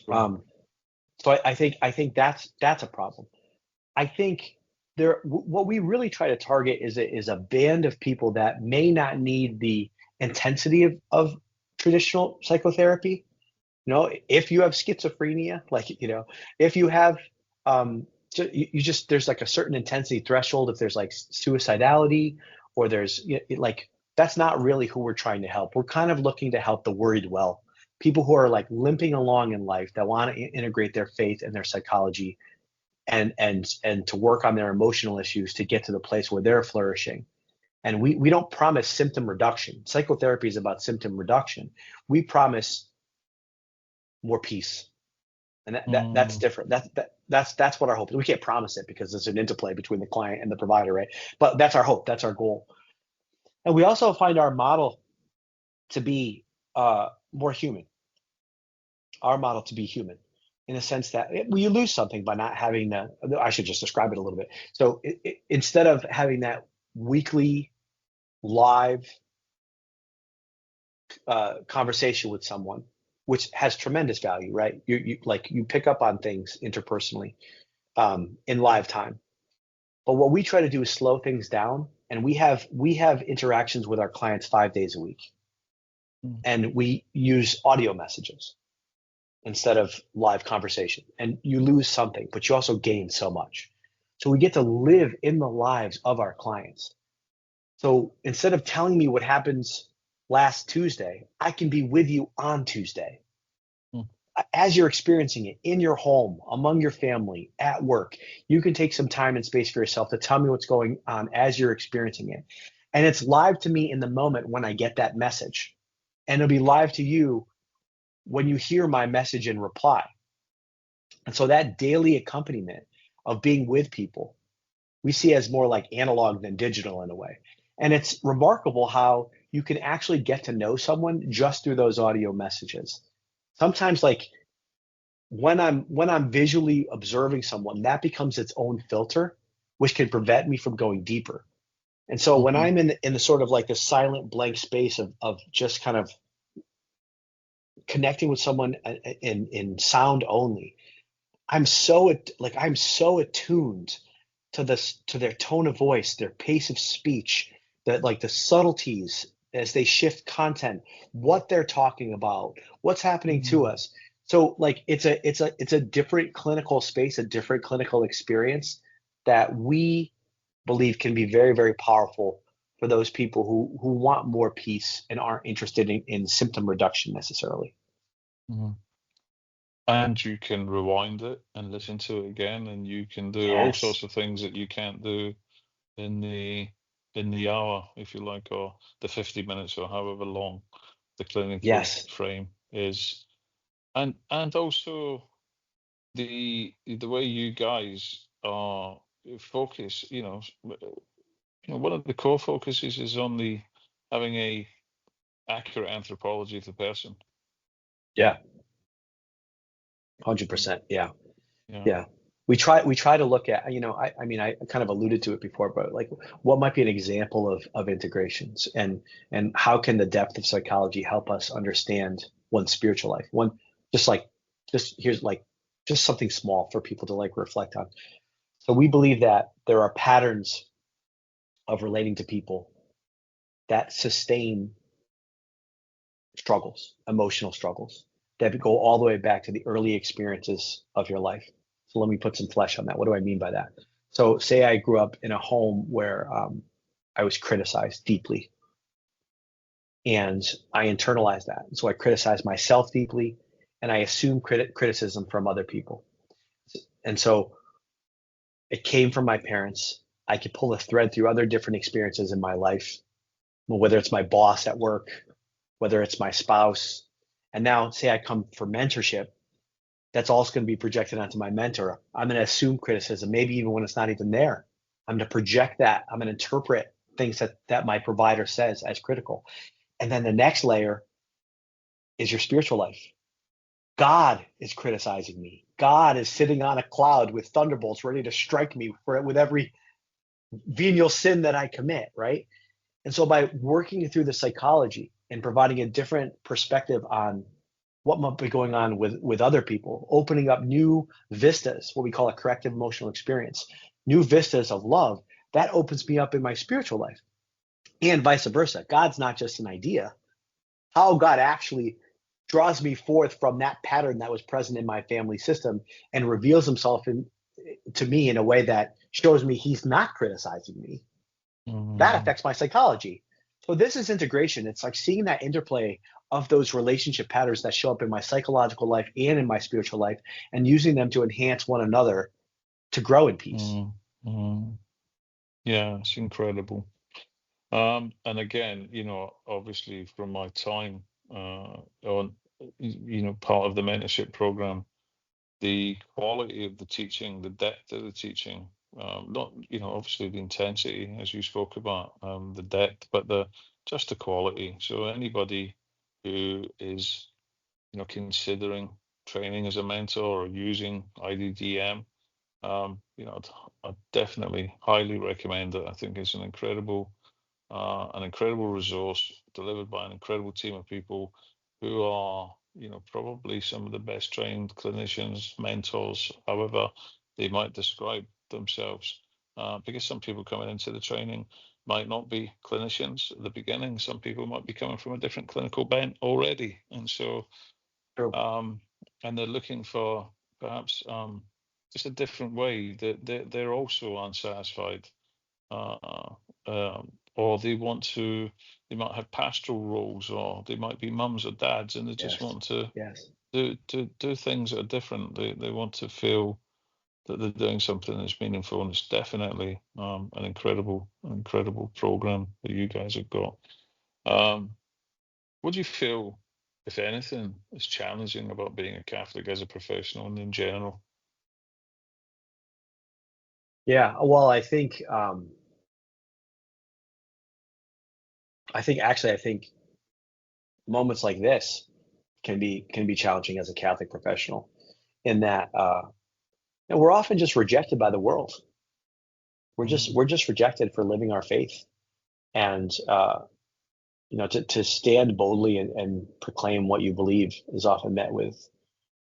Um, so I think that's a problem. I think what we really try to target is a band of people that may not need the intensity of traditional psychotherapy. If you have schizophrenia, like if you have you just there's like a certain intensity threshold. If there's like suicidality, or there's like that's not really who we're trying to help. We're kind of looking to help the worried well, people who are like limping along in life that want to integrate their faith and their psychology and to work on their emotional issues to get to the place where they're flourishing. And we don't promise symptom reduction. Psychotherapy is about symptom reduction. We promise more peace, and that's Mm, different. That's what our hope is. We can't promise it because there's an interplay between the client and the provider, right? But that's our hope. That's our goal. And we also find our model to be more human. Our model to be human, in a sense that you lose something by not having the. I should just describe it a little bit. So instead of having that weekly live conversation with someone, which has tremendous value, right? You pick up on things interpersonally in live time. But what we try to do is slow things down, and we have interactions with our clients 5 days a week, mm, and we use audio messages instead of live conversation. And you lose something, but you also gain so much. So we get to live in the lives of our clients. So instead of telling me what happens last Tuesday, I can be with you on Tuesday mm, as you're experiencing it in your home, among your family, at work. You can take some time and space for yourself to tell me what's going on as you're experiencing it. And it's live to me in the moment when I get that message. And it'll be live to you when you hear my message and reply. And so that daily accompaniment of being with people, we see as more like analog than digital in a way. And it's remarkable how you can actually get to know someone just through those audio messages. Sometimes like when I'm visually observing someone, that becomes its own filter. which can prevent me from going deeper. And so when I'm in the sort of like the silent blank space of just kind of connecting with someone in sound only, I'm so attuned to their tone of voice, their pace of speech, that like the subtleties as they shift content, what they're talking about, what's happening to us. So like it's a different clinical space, a different clinical experience that we believe can be very, very powerful for those people who want more peace and aren't interested in symptom reduction necessarily. Mm-hmm. And you can rewind it and listen to it again, and you can do all Yes. sorts of things that you can't do in the hour, if you like, or the 50 minutes or however long the clinical Yes. frame is. And also the way you guys are focus, one of the core focuses is on the having a accurate anthropology of the person. Yeah. 100%. Yeah. Yeah. Yeah. We try to look at, I mean, I kind of alluded to it before, but like what might be an example of integrations, and how can the depth of psychology help us understand one's spiritual life? Here's like just something small for people to like reflect on. So we believe that there are patterns of relating to people that sustain struggles, emotional struggles that go all the way back to the early experiences of your life. So let me put some flesh on that. What do I mean by that? So say I grew up in a home where I was criticized deeply, and I internalized that. So I criticized myself deeply, and I assumed criticism from other people. And so it came from my parents. I could pull a thread through other different experiences in my life, whether it's my boss at work, whether it's my spouse. And now say I come for mentorship, that's also going to be projected onto my mentor. I'm going to assume criticism, maybe even when it's not even there. I'm going to project that. I'm going to interpret things that my provider says as critical. And then the next layer is your spiritual life. God is criticizing me. God is sitting on a cloud with thunderbolts ready to strike me with every venial sin that I commit, right? And so by working through the psychology and providing a different perspective on what might be going on with other people, opening up new vistas, what we call a corrective emotional experience, new vistas of love, that opens me up in my spiritual life, and vice versa. God's not just an idea. How God actually draws me forth from that pattern that was present in my family system and reveals himself to me in a way that shows me he's not criticizing me. That affects my psychology. So this is integration. It's like seeing that interplay of those relationship patterns that show up in my psychological life and in my spiritual life, and using them to enhance one another to grow in peace. Yeah, it's incredible. And again, obviously from my time on, part of the mentorship program, the quality of the teaching, the depth of the teaching, not, obviously the intensity, as you spoke about, the depth, but just the quality. So anybody who is, considering training as a mentor or using IDDM, I'd definitely highly recommend it. I think it's an incredible resource delivered by an incredible team of people who are, probably some of the best trained clinicians, mentors, however they might describe themselves. Because some people coming into the training might not be clinicians at the beginning. Some people might be coming from a different clinical bent already, and so and they're looking for perhaps just a different way. That they're also unsatisfied, or they might have pastoral roles, or they might be mums or dads, and they just want to do things that are different. They want to feel that they're doing something that's meaningful, and it's definitely an incredible program that you guys have got. What do you feel, if anything, is challenging about being a Catholic as a professional and in general? Yeah, well, I think moments like this can be challenging as a Catholic professional, in that we're often just rejected by the world. we're just rejected for living our faith. And to stand boldly and proclaim what you believe is often met with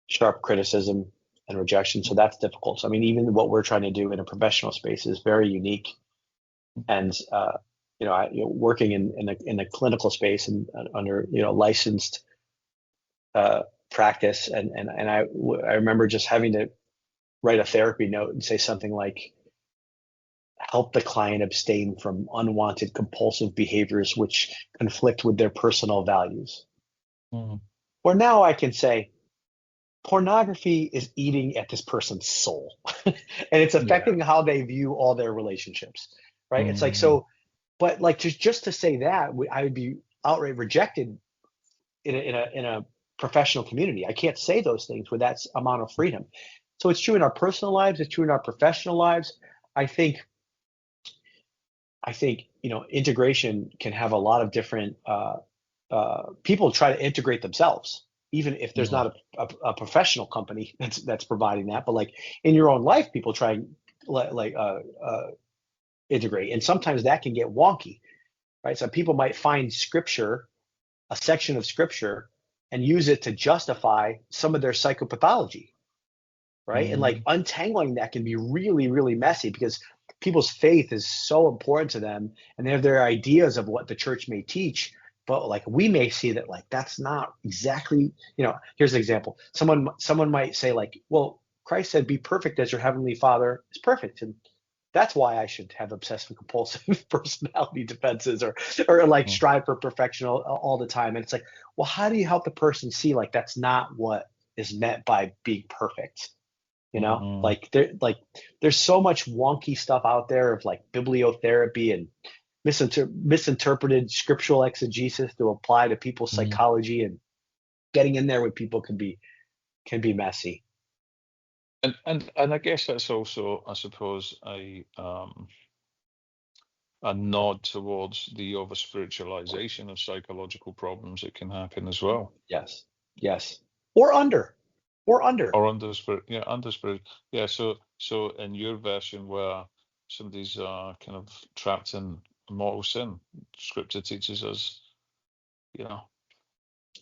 sharp criticism and rejection. So that's difficult. So, I mean, even what we're trying to do in a professional space is very unique. And working in a clinical space and under licensed practice, and I remember just having to write a therapy note and say something like, help the client abstain from unwanted compulsive behaviors which conflict with their personal values. Or now I can say, pornography is eating at this person's soul, and it's affecting how they view all their relationships, right? It's like, so, but like just to say that, I would be outright rejected in a professional community. I can't say those things with that amount of freedom. So it's true in our personal lives. It's true in our professional lives. I think integration can have a lot of different people try to integrate themselves, even if there's not a professional company that's providing that. But like in your own life, people try integrate, and sometimes that can get wonky, right? So people might find scripture, a section of scripture, and use it to justify some of their psychopathology, right? And like untangling that can be really, really messy, because people's faith is so important to them, and they have their ideas of what the church may teach. But like we may see that like that's not exactly, here's an example. Someone might say like, well, Christ said, be perfect as your heavenly Father is perfect. And that's why I should have obsessive compulsive personality defenses or like strive for perfection all the time. And it's like, well, how do you help the person see like that's not what is meant by being perfect? Like there's so much wonky stuff out there of like bibliotherapy and misinterpreted scriptural exegesis to apply to people's psychology, and getting in there with people can be messy. And I guess that's also, I suppose, a nod towards the over spiritualization of psychological problems that can happen as well. Yes. Or under spirit. Yeah, under spirit. Yeah. So in your version, where somebody's kind of trapped in mortal sin, Scripture teaches us,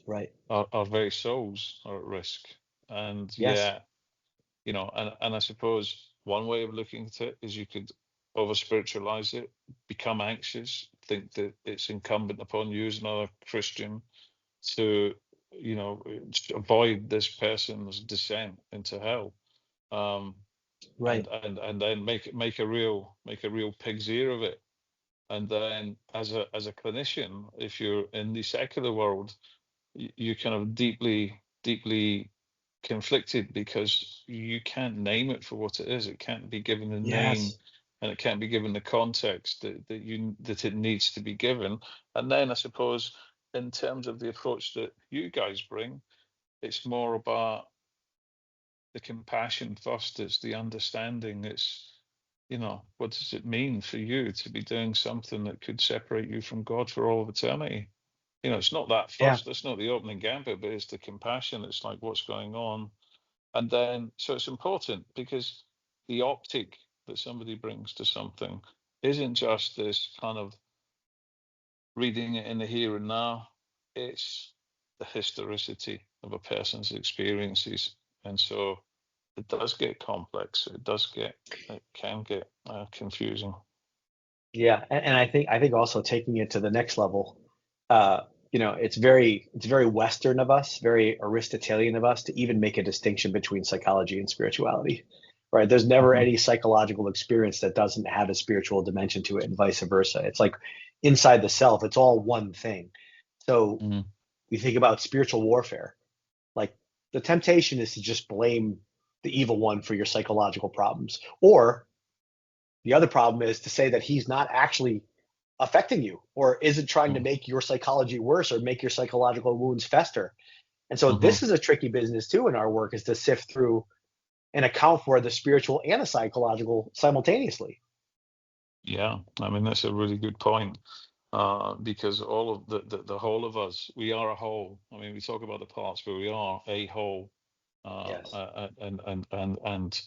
right, our very souls are at risk. And yes. and I suppose one way of looking at it is you could over spiritualize it, become anxious, think that it's incumbent upon you as another Christian to avoid this person's descent into hell, right, and then make a real pig's ear of it. And then as a clinician, if you're in the secular world, you're kind of deeply conflicted, because you can't name it for what it is. It can't be given a name, and it can't be given the context that it needs to be given. And then I suppose, in terms of the approach that you guys bring, it's more about the compassion first. It's the understanding. It's, what does it mean for you to be doing something that could separate you from God for all of eternity? It's not that first. That's not the opening gambit, but it's the compassion. It's like, what's going on? And then, so it's important, because the optic that somebody brings to something isn't just this kind of reading it in the here and now. It's the historicity of a person's experiences. And so it does get complex. It can get confusing. Yeah. And I think also taking it to the next level, it's very Western of us, very Aristotelian of us to even make a distinction between psychology and spirituality, right? There's never any psychological experience that doesn't have a spiritual dimension to it, and vice versa. It's like inside the self, it's all one thing. So you think about spiritual warfare, like the temptation is to just blame the evil one for your psychological problems, or the other problem is to say that he's not actually affecting you, or isn't trying to make your psychology worse or make your psychological wounds fester. And so this is a tricky business too in our work, is to sift through and account for the spiritual and the psychological simultaneously. Yeah, I mean, that's a really good point, because all of the whole of us, we are a whole. I mean, we talk about the parts, but we are a whole. Yes. And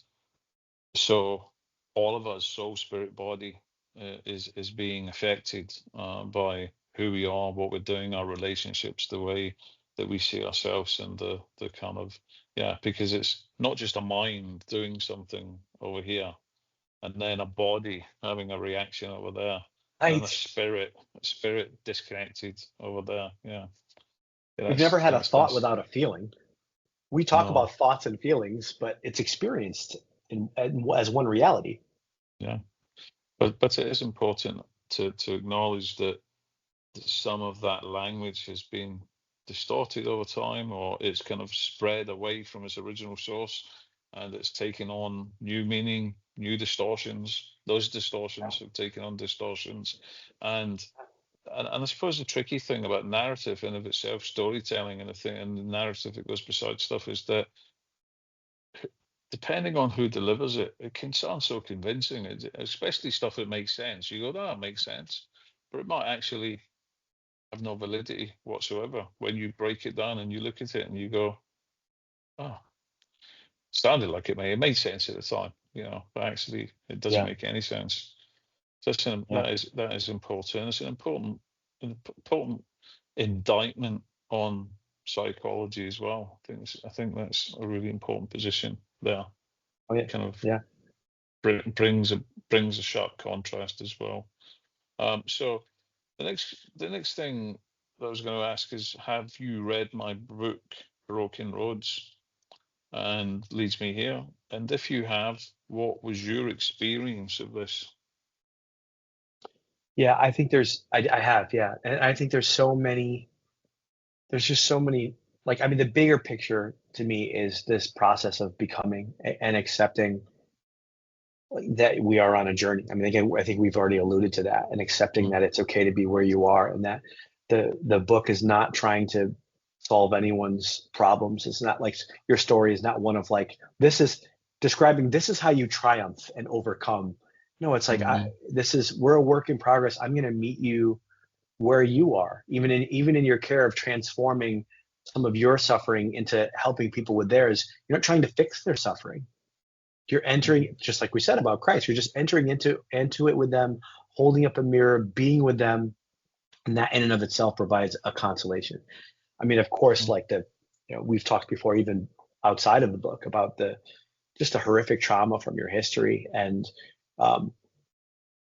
so all of us, soul, spirit, body, is being affected by who we are, what we're doing, our relationships, the way that we see ourselves, and the kind of, because it's not just a mind doing something over here, and then a body having a reaction over there, and a Right. spirit disconnected over there. Yeah, We've never had a thought that's without a feeling. We talk no, about thoughts and feelings, but it's experienced as one reality. yeah, but it is important to acknowledge that some of that language has been distorted over time, or it's kind of spread away from its original source, and it's taken on new meaning, new distortions. Those distortions have taken on distortions, and I suppose the tricky thing about narrative in of itself, storytelling, and the narrative that goes beside stuff, is that depending on who delivers it, it can sound so convincing, especially stuff that makes sense. You go, that makes sense, but it might actually have no validity whatsoever when you break it down and you look at it and you go, oh, sounded like it made sense at the time, but actually it doesn't Yeah. make any sense. So Yeah. that is important. It's an important indictment on psychology as well. I think that's a really important position there. Oh, yeah. Kind of Yeah. brings a sharp contrast as well. So the next thing that I was going to ask is, have you read my book, Broken Roads and Leads Me Here? And if you have, what was your experience of this? Yeah. I think I have. Yeah. And I think there's just so many, like, I mean, the bigger picture to me is this process of becoming and accepting that we are on a journey. I mean, again, I think we've already alluded to that, and accepting Mm, that it's okay to be where you are, and that the book is not trying to solve anyone's problems. It's not like your story is not one of like, this is describing, this is how you triumph and overcome. No, it's like, mm, we're a work in progress. I'm going to meet you where you are, even in your care of transforming some of your suffering into helping people with theirs. You're not trying to fix their suffering. You're mm, entering, just like we said about Christ, you're just entering into it with them, holding up a mirror, being with them, and that in and of itself provides a consolation. I mean, of course, mm, like we've talked before, even outside of the book, about the just the horrific trauma from your history, and um,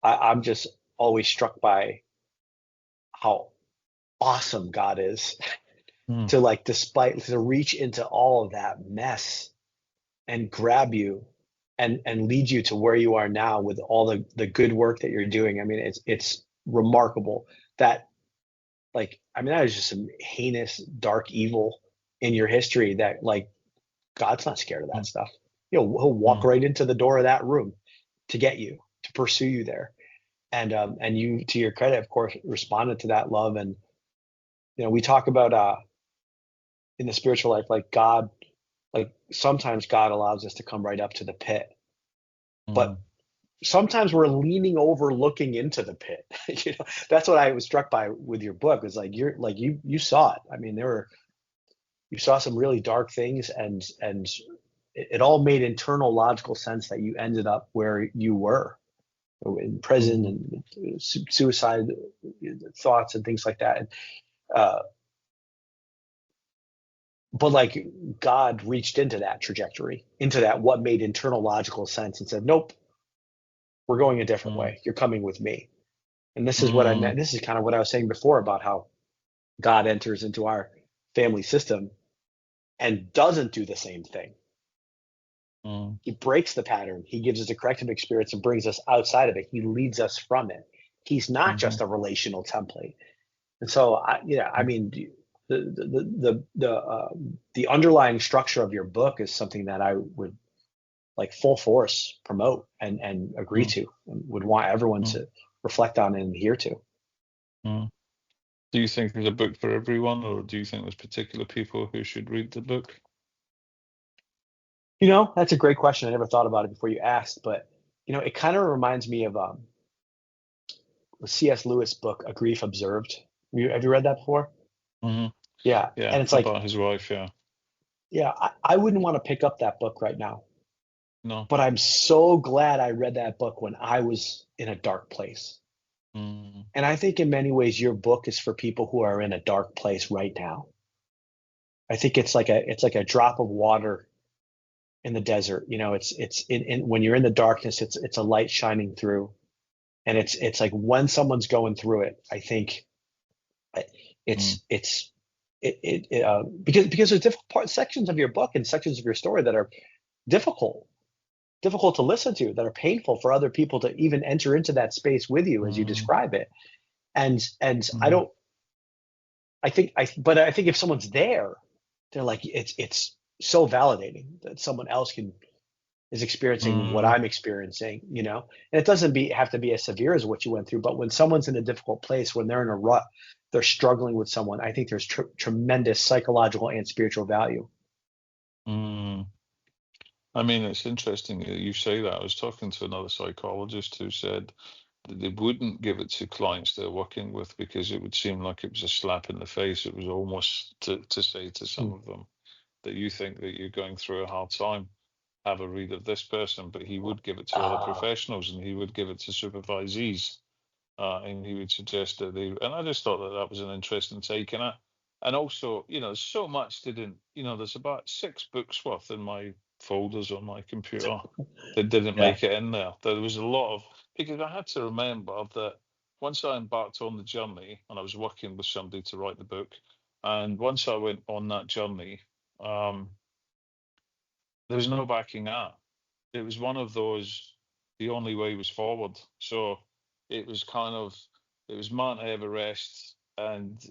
I'm just always struck by how awesome God is mm, to, like, despite, to reach into all of that mess and grab you and lead you to where you are now with all the good work that you're doing. I mean, it's remarkable that, like, I mean, that is just some heinous, dark evil in your history that, like, God's not scared of that mm, stuff. He'll walk mm, right into the door of that room to get you, to pursue you there. And you, to your credit, of course, responded to that love. And we talk about in the spiritual life, like God, like sometimes God allows us to come right up to the pit, but mm, sometimes we're leaning over looking into the pit. That's what I was struck by with your book. Is like, you saw it. I mean, you saw some really dark things, and it all made internal logical sense that you ended up where you were in prison, mm, and suicide thoughts and things like that. And, uh, but like, God reached into that trajectory, into that what made internal logical sense, and said, nope, we're going a different mm, way. You're coming with me. And this is what I mm, meant. This is kind of what I was saying before about how God enters into our family system and doesn't do the same thing. mm, He breaks the pattern. He gives us a corrective experience and brings us outside of it. He leads us from it. He's not mhm, just a relational template. And so, I mm, mean, the underlying structure of your book is something that I would, like, full force promote and agree mm, to, and would want everyone mm, to reflect on and adhere to. mm. Do you think there's a book for everyone, or do you think there's particular people who should read the book? That's a great question. I never thought about it before you asked, but it kind of reminds me of the C.S. Lewis book, A Grief Observed. Have you read that before? Hmm. Yeah, Yeah, and it's like, about his wife. Yeah. yeah, I wouldn't want to pick up that book right now. No. But I'm so glad I read that book when I was in a dark place. Mm. And I think in many ways your book is for people who are in a dark place right now. I think it's like a drop of water in the desert. It's in when you're in the darkness, it's a light shining through. And it's like when someone's going through it, I think Mm. it's because there's different sections of your book and sections of your story that are difficult difficult to listen to, that are painful for other people to even enter into that space with you as you Mm. describe it. And I Mm. don't but I think if someone's there, they're like it's so validating that someone else is experiencing what Mm. I'm experiencing. And it doesn't have to be as severe as what you went through, but when someone's in a difficult place, when they're in a rut, they're struggling with someone, I think there's tremendous psychological and spiritual value. Mm. I mean, it's interesting that you say that. I was talking to another psychologist who said that they wouldn't give it to clients they're working with because it would seem like it was a slap in the face. It was almost to say to some Mm. of them that you think that you're going through a hard time, have a read of this person, but he would give it to other Uh, professionals and he would give it to supervisees. And he would suggest that they, and I just thought that that was an interesting take. And also, so much didn't, there's about 6 books worth in my folders on my computer that didn't yeah. make it in there. There was a lot of, because I had to remember that once I embarked on the journey and I was working with somebody to write the book, and once I went on that journey, um, there was no backing out. It was one of those, the only way was forward. So it was kind of, it was Mount Everest, and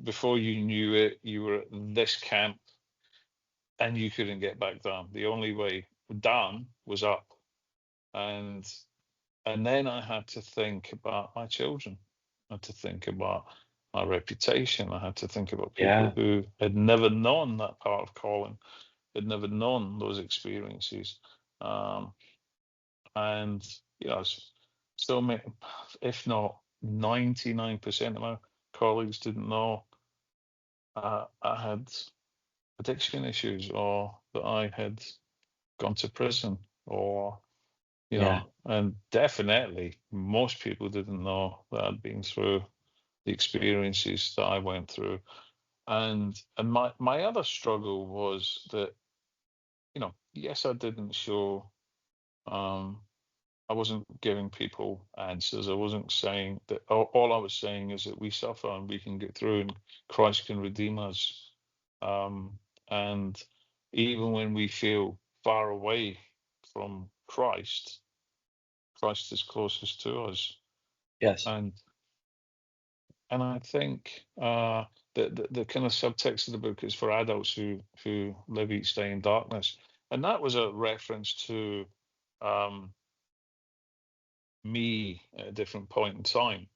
before you knew it, you were at this camp and you couldn't get back down. The only way down was up. And and then I had to think about my children. I had to think about my reputation. I had to think about people Yeah. who had never known that part of Colin, had never known those experiences. Um, and so many, if not 99% of my colleagues didn't know I had addiction issues, or that I had gone to prison, or Yeah. and definitely most people didn't know that I'd been through the experiences that I went through. And my other struggle was that, yes, I didn't show um I wasn't giving people answers. I wasn't saying that. All I was saying is that we suffer and we can get through, and Christ can redeem us. And even when we feel far away from Christ, Christ is closest to us. Yes. And I think the kind of subtext of the book is for adults who live each day in darkness, and that was a reference to um, me at a different point in time,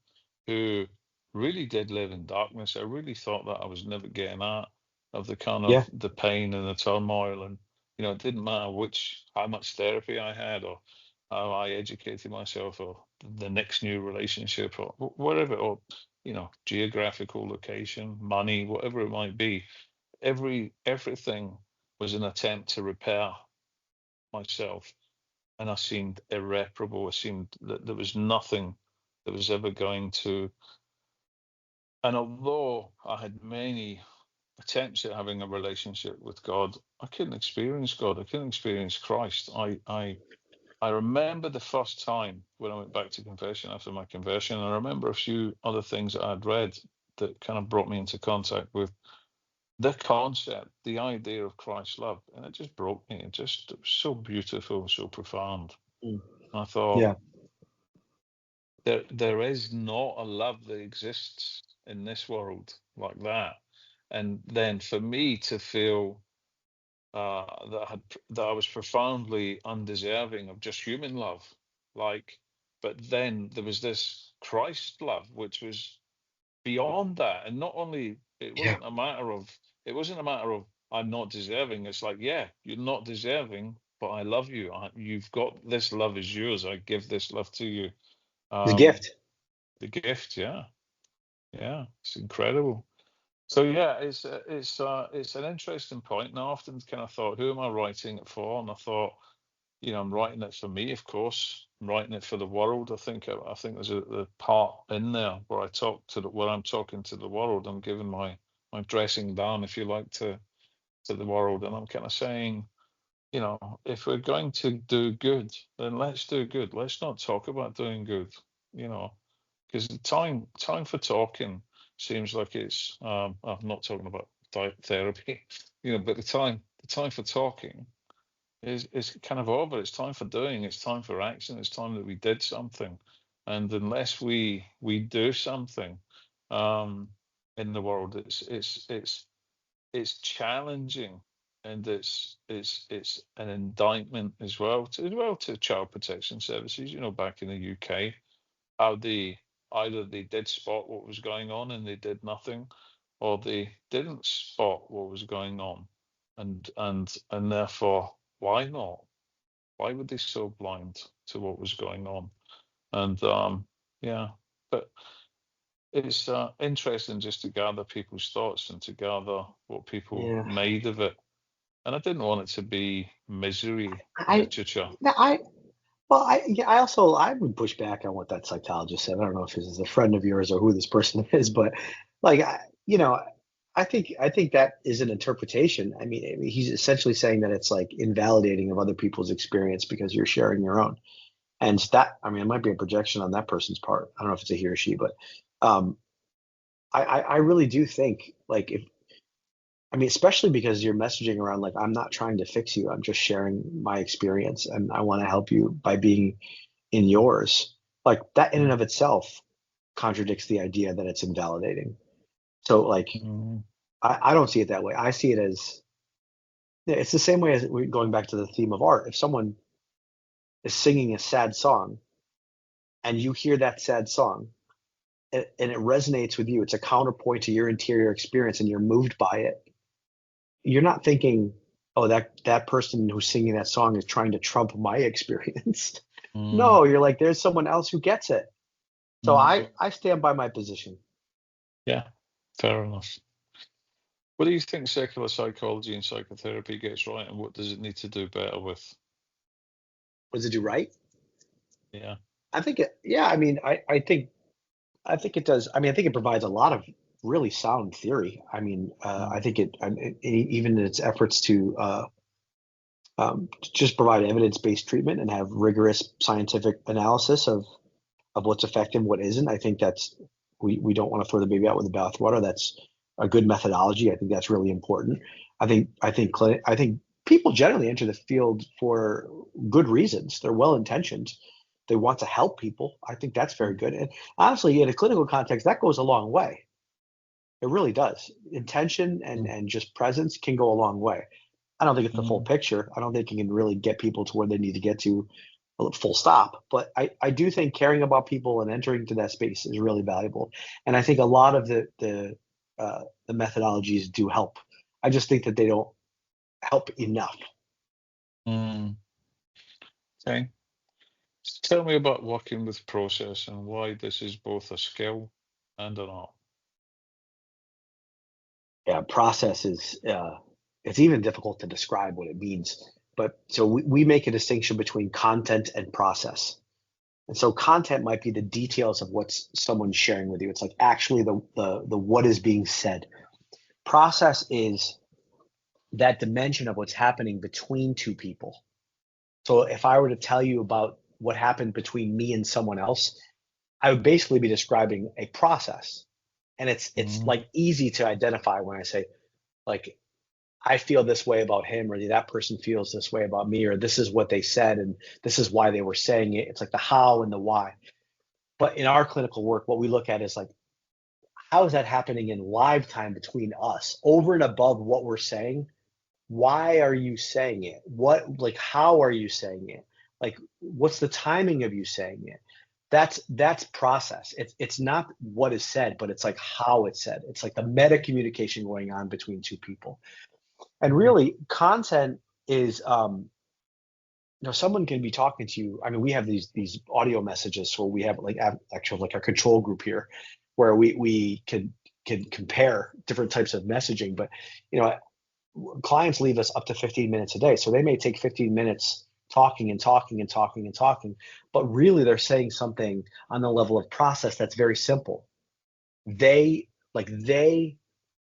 who really did live in darkness. I really thought that I was never getting out of the kind Yeah. of the pain and the turmoil. And, it didn't matter how much therapy I had, or how I educated myself, or the next new relationship, or whatever, or, geographical location, money, whatever it might be. Everything was an attempt to repair myself, and I seemed irreparable. It seemed that there was nothing that was ever going to. And although I had many attempts at having a relationship with God, I couldn't experience God. I couldn't experience Christ. I remember the first time when I went back to confession after my conversion. I remember a few other things that I'd read that kind of brought me into contact with the concept, the idea of Christ's love, and it just broke me. It was so beautiful, so profound. Mm. And I thought, Yeah. there is not a love that exists in this world like that. And then for me to feel that I was profoundly undeserving of just human love, like, but then there was this Christ love which was beyond that. And not only, Yeah. it wasn't a matter of I'm not deserving. It's like, yeah, you're not deserving, but I love you. You've got this love is yours. I give this love to you. It's a um gift. the gift, yeah. Yeah, it's incredible. So yeah, it's an interesting point. And I often kind of thought, who am I writing it for? And I thought, I'm writing it for me, of course. I'm writing it for the world. I think there's a part in there where where I'm talking to the world. I'm giving my dressing down, if you like, to the world, and I'm kind of saying, if we're going to do good, then let's do good. Let's not talk about doing good, because the time for talking seems like it's. I'm not talking about therapy, but the time for talking is kind of over. It's time for doing. It's time for action. It's time that we did something, and unless we do something, in the world, it's challenging, and it's an indictment as well to child protection services. Back in the UK, how either they did spot what was going on and they did nothing, or they didn't spot what was going on, and therefore, why not? Why were they so blind to what was going on? And yeah, but it's interesting just to gather people's thoughts and to gather what people Yeah. made of it. And I didn't want it to be misery I, literature. I, well, I would push back on what that psychologist said. I don't know if this is a friend of yours or who this person is, but like, I think that is an interpretation. I mean, he's essentially saying that it's like invalidating of other people's experience because you're sharing your own. And that, I mean, it might be a projection on that person's part. I don't know if it's a he or she, but um, I really do think like if I mean, especially because you're messaging around like I'm not trying to fix you. I'm just sharing my experience, and I want to help you by being in yours. Like that in and of itself contradicts the idea that it's invalidating. So like Mm, I don't see it that way. I see it as yeah, it's the same way as we're going back to the theme of art. If someone is singing a sad song and you hear that sad song and it resonates with you, it's a counterpoint to your interior experience and you're moved by it. You're not thinking, oh, that person who's singing that song is trying to trump my experience. mm, No, you're like, there's someone else who gets it. So mm. I stand by my position. Yeah, fair enough. What do you think secular psychology and psychotherapy gets right, and what does it need to do better with? What does it do right? Yeah. I think it, yeah, I mean, I think it does. I mean, I think it provides a lot of really sound theory. I mean, I Mm, think even in its efforts to just provide evidence-based treatment and have rigorous scientific analysis of what's effective and what isn't. I think that's we don't want to throw the baby out with the bathwater. That's a good methodology. I think that's really important. I think people generally enter the field for good reasons. They're well intentioned. They want to help people. I think that's very mm, good. And honestly, in a clinical context, that goes a long way. It really does. Intention and mm, and just presence can go a long way. I don't think it's the full mm, picture. I don't think it can really get people to where they need to get to full stop. But I do think caring about people and entering into that space is really valuable. And I think a lot of the methodologies do help. I just think that they don't help enough. mm. Okay. So tell me about working with process and why this is both a skill and an art. Yeah, process is it's even difficult to describe what it means. But so we make a distinction between content and process. And so content might be the details of what's someone's sharing with you. It's like actually the what is being said. Process is that dimension of what's happening between two people. So if I were to tell you about what happened between me and someone else, I would basically be describing a process. And it's Mm, like easy to identify when I say like I feel this way about him or that person feels this way about me or this is what they said and this is why they were saying it. It's like the how and the why. But in our clinical work, what we look at is like how is that happening in live time between us over and above what we're saying? Why are you saying it? What, like, how are you saying it? Like, what's the timing of you saying it? That's process. It's not what is said, but it's like how it's said. It's like the meta communication going on between two people. And mm, really, content is someone can be talking to you. I mean, we have these audio messages, so we have like actually like a control group here, where we can compare different types of messaging. But you know, clients leave us up to 15 minutes a day, so they may take 15 minutes talking and talking and talking and talking, but really they're saying something on the level of process that's very simple. They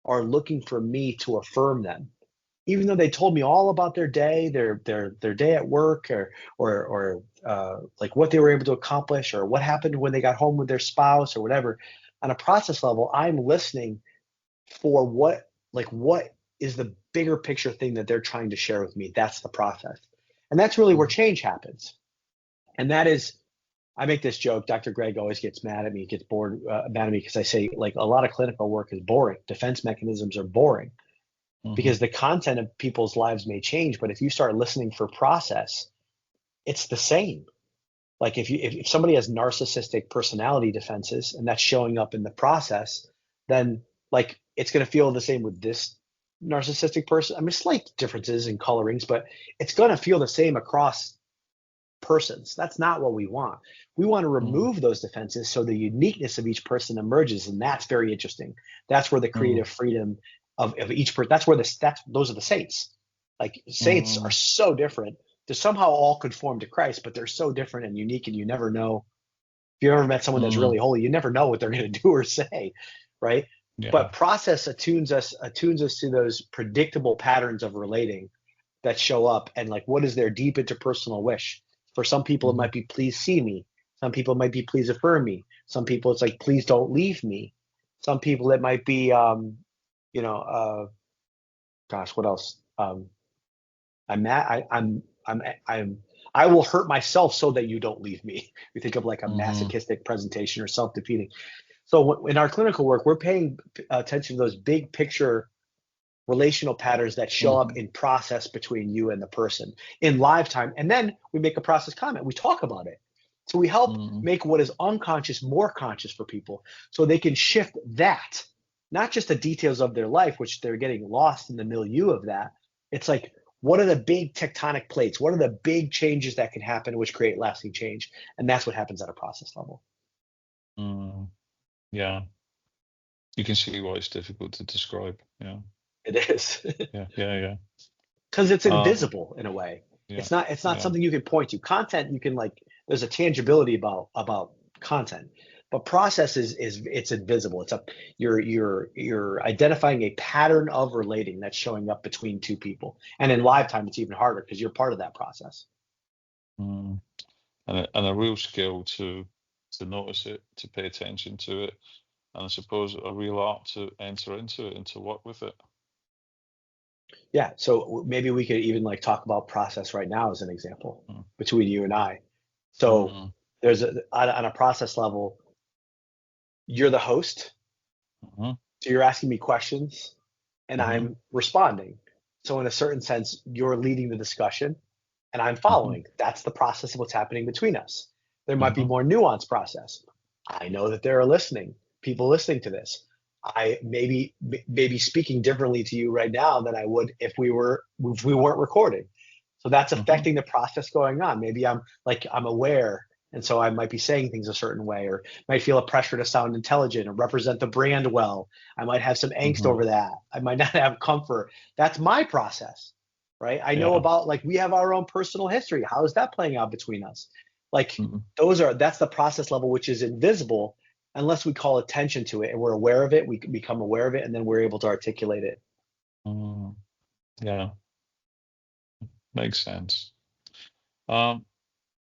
are looking for me to affirm them, even though they told me all about their day, their day at work, or like what they were able to accomplish, or what happened when they got home with their spouse or whatever. On a process level, I'm listening for what is the bigger picture thing that they're trying to share with me. That's the process. And that's really where change happens. And that is, I make this joke. Dr. Greg always gets mad at me, gets bored mad at me because I say, like, a lot of clinical work is boring. Defense mechanisms are boring because the content of people's lives may change. But if you start listening for process, it's the same. Like if somebody has narcissistic personality defenses and that's showing up in the process, then like it's going to feel the same with this narcissistic person. I mean, slight differences in colorings, but it's going to feel the same across persons. That's not what we want. We want to remove those defenses so the uniqueness of each person emerges, and that's very interesting. That's where the creative freedom of each person. Those are the saints. Like saints are so different. They're somehow all conform to Christ, but they're so different and unique, and you never know. If you ever met someone that's really holy, you never know what they're going to do or say, right? Yeah. But process attunes us to those predictable patterns of relating that show up, and like, what is their deep interpersonal wish? For some people, it might be, please see me. Some people it might be, please affirm me. Some people it's like, please don't leave me. Some people it might be, gosh, what else? I will hurt myself so that you don't leave me. We think of like a masochistic presentation or self-defeating. So in our clinical work, we're paying attention to those big picture relational patterns that show up in process between you and the person in live time. And then we make a process comment. We talk about it. So we help make what is unconscious more conscious for people so they can shift that, not just the details of their life, which they're getting lost in the milieu of that. It's like, what are the big tectonic plates? What are the big changes that can happen which create lasting change? And that's what happens at a process level. Yeah. You can see why it's difficult to describe. Yeah. It is. Yeah. Because it's invisible in a way. Yeah, It's not something you can point to. Content, you can there's a tangibility about content, but process it's invisible. It's you're identifying a pattern of relating that's showing up between two people. And in live time, it's even harder because you're part of that process. And a real skill to notice it, to pay attention to it, and I suppose a real art to enter into it and to work with it. Yeah, so maybe we could even talk about process right now as an example between you and I. So there's on a process level, you're the host, so you're asking me questions and I'm responding. So in a certain sense, you're leading the discussion and I'm following. That's the process of what's happening between us. There might be more nuanced process. I know that there are people listening to this. I maybe speaking differently to you right now than I would if we weren't recording. So that's affecting the process going on. Maybe I'm aware, and so I might be saying things a certain way, or might feel a pressure to sound intelligent or represent the brand well. I might have some angst over that. I might not have comfort. That's my process, right? I know about we have our own personal history. How is that playing out between us? That's the process level, which is invisible. Unless we call attention to it and we're aware of it, we become aware of it, and then we're able to articulate it. Yeah, makes sense. What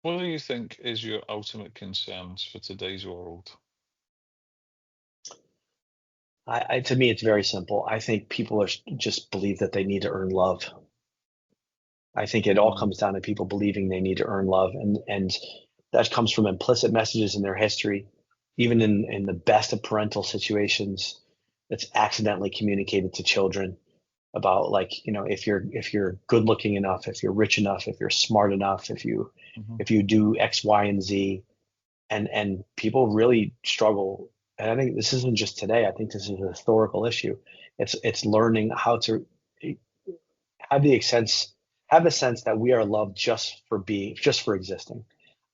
do you think is your ultimate concerns for today's world? To me, it's very simple. I think people just believe that they need to earn love. I think it all comes down to people believing they need to earn love, and that comes from implicit messages in their history. Even in the best of parental situations, it's accidentally communicated to children about if you're good looking enough, if you're rich enough, if you're smart enough, if you do X, Y, and Z, and people really struggle. And I think this isn't just today. I think this is a historical issue. It's learning how to have the sense that we are loved just for existing.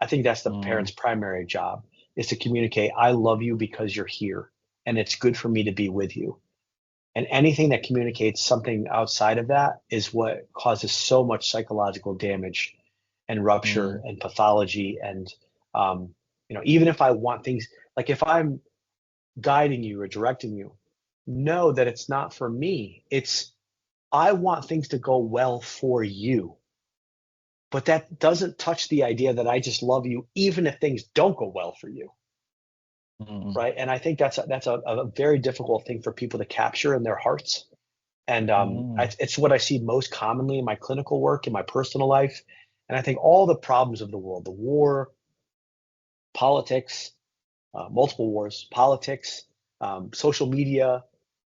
I think that's the parent's primary job, is to communicate, I love you because you're here and it's good for me to be with you. And anything that communicates something outside of that is what causes so much psychological damage and rupture and pathology. And, even if I want things, like if I'm guiding you or directing you, know that it's not for me. I want things to go well for you. But that doesn't touch the idea that I just love you, even if things don't go well for you. Right. And I think that's a very difficult thing for people to capture in their hearts. And it's what I see most commonly in my clinical work, in my personal life. And I think all the problems of the world, the war, politics, multiple wars, politics, social media,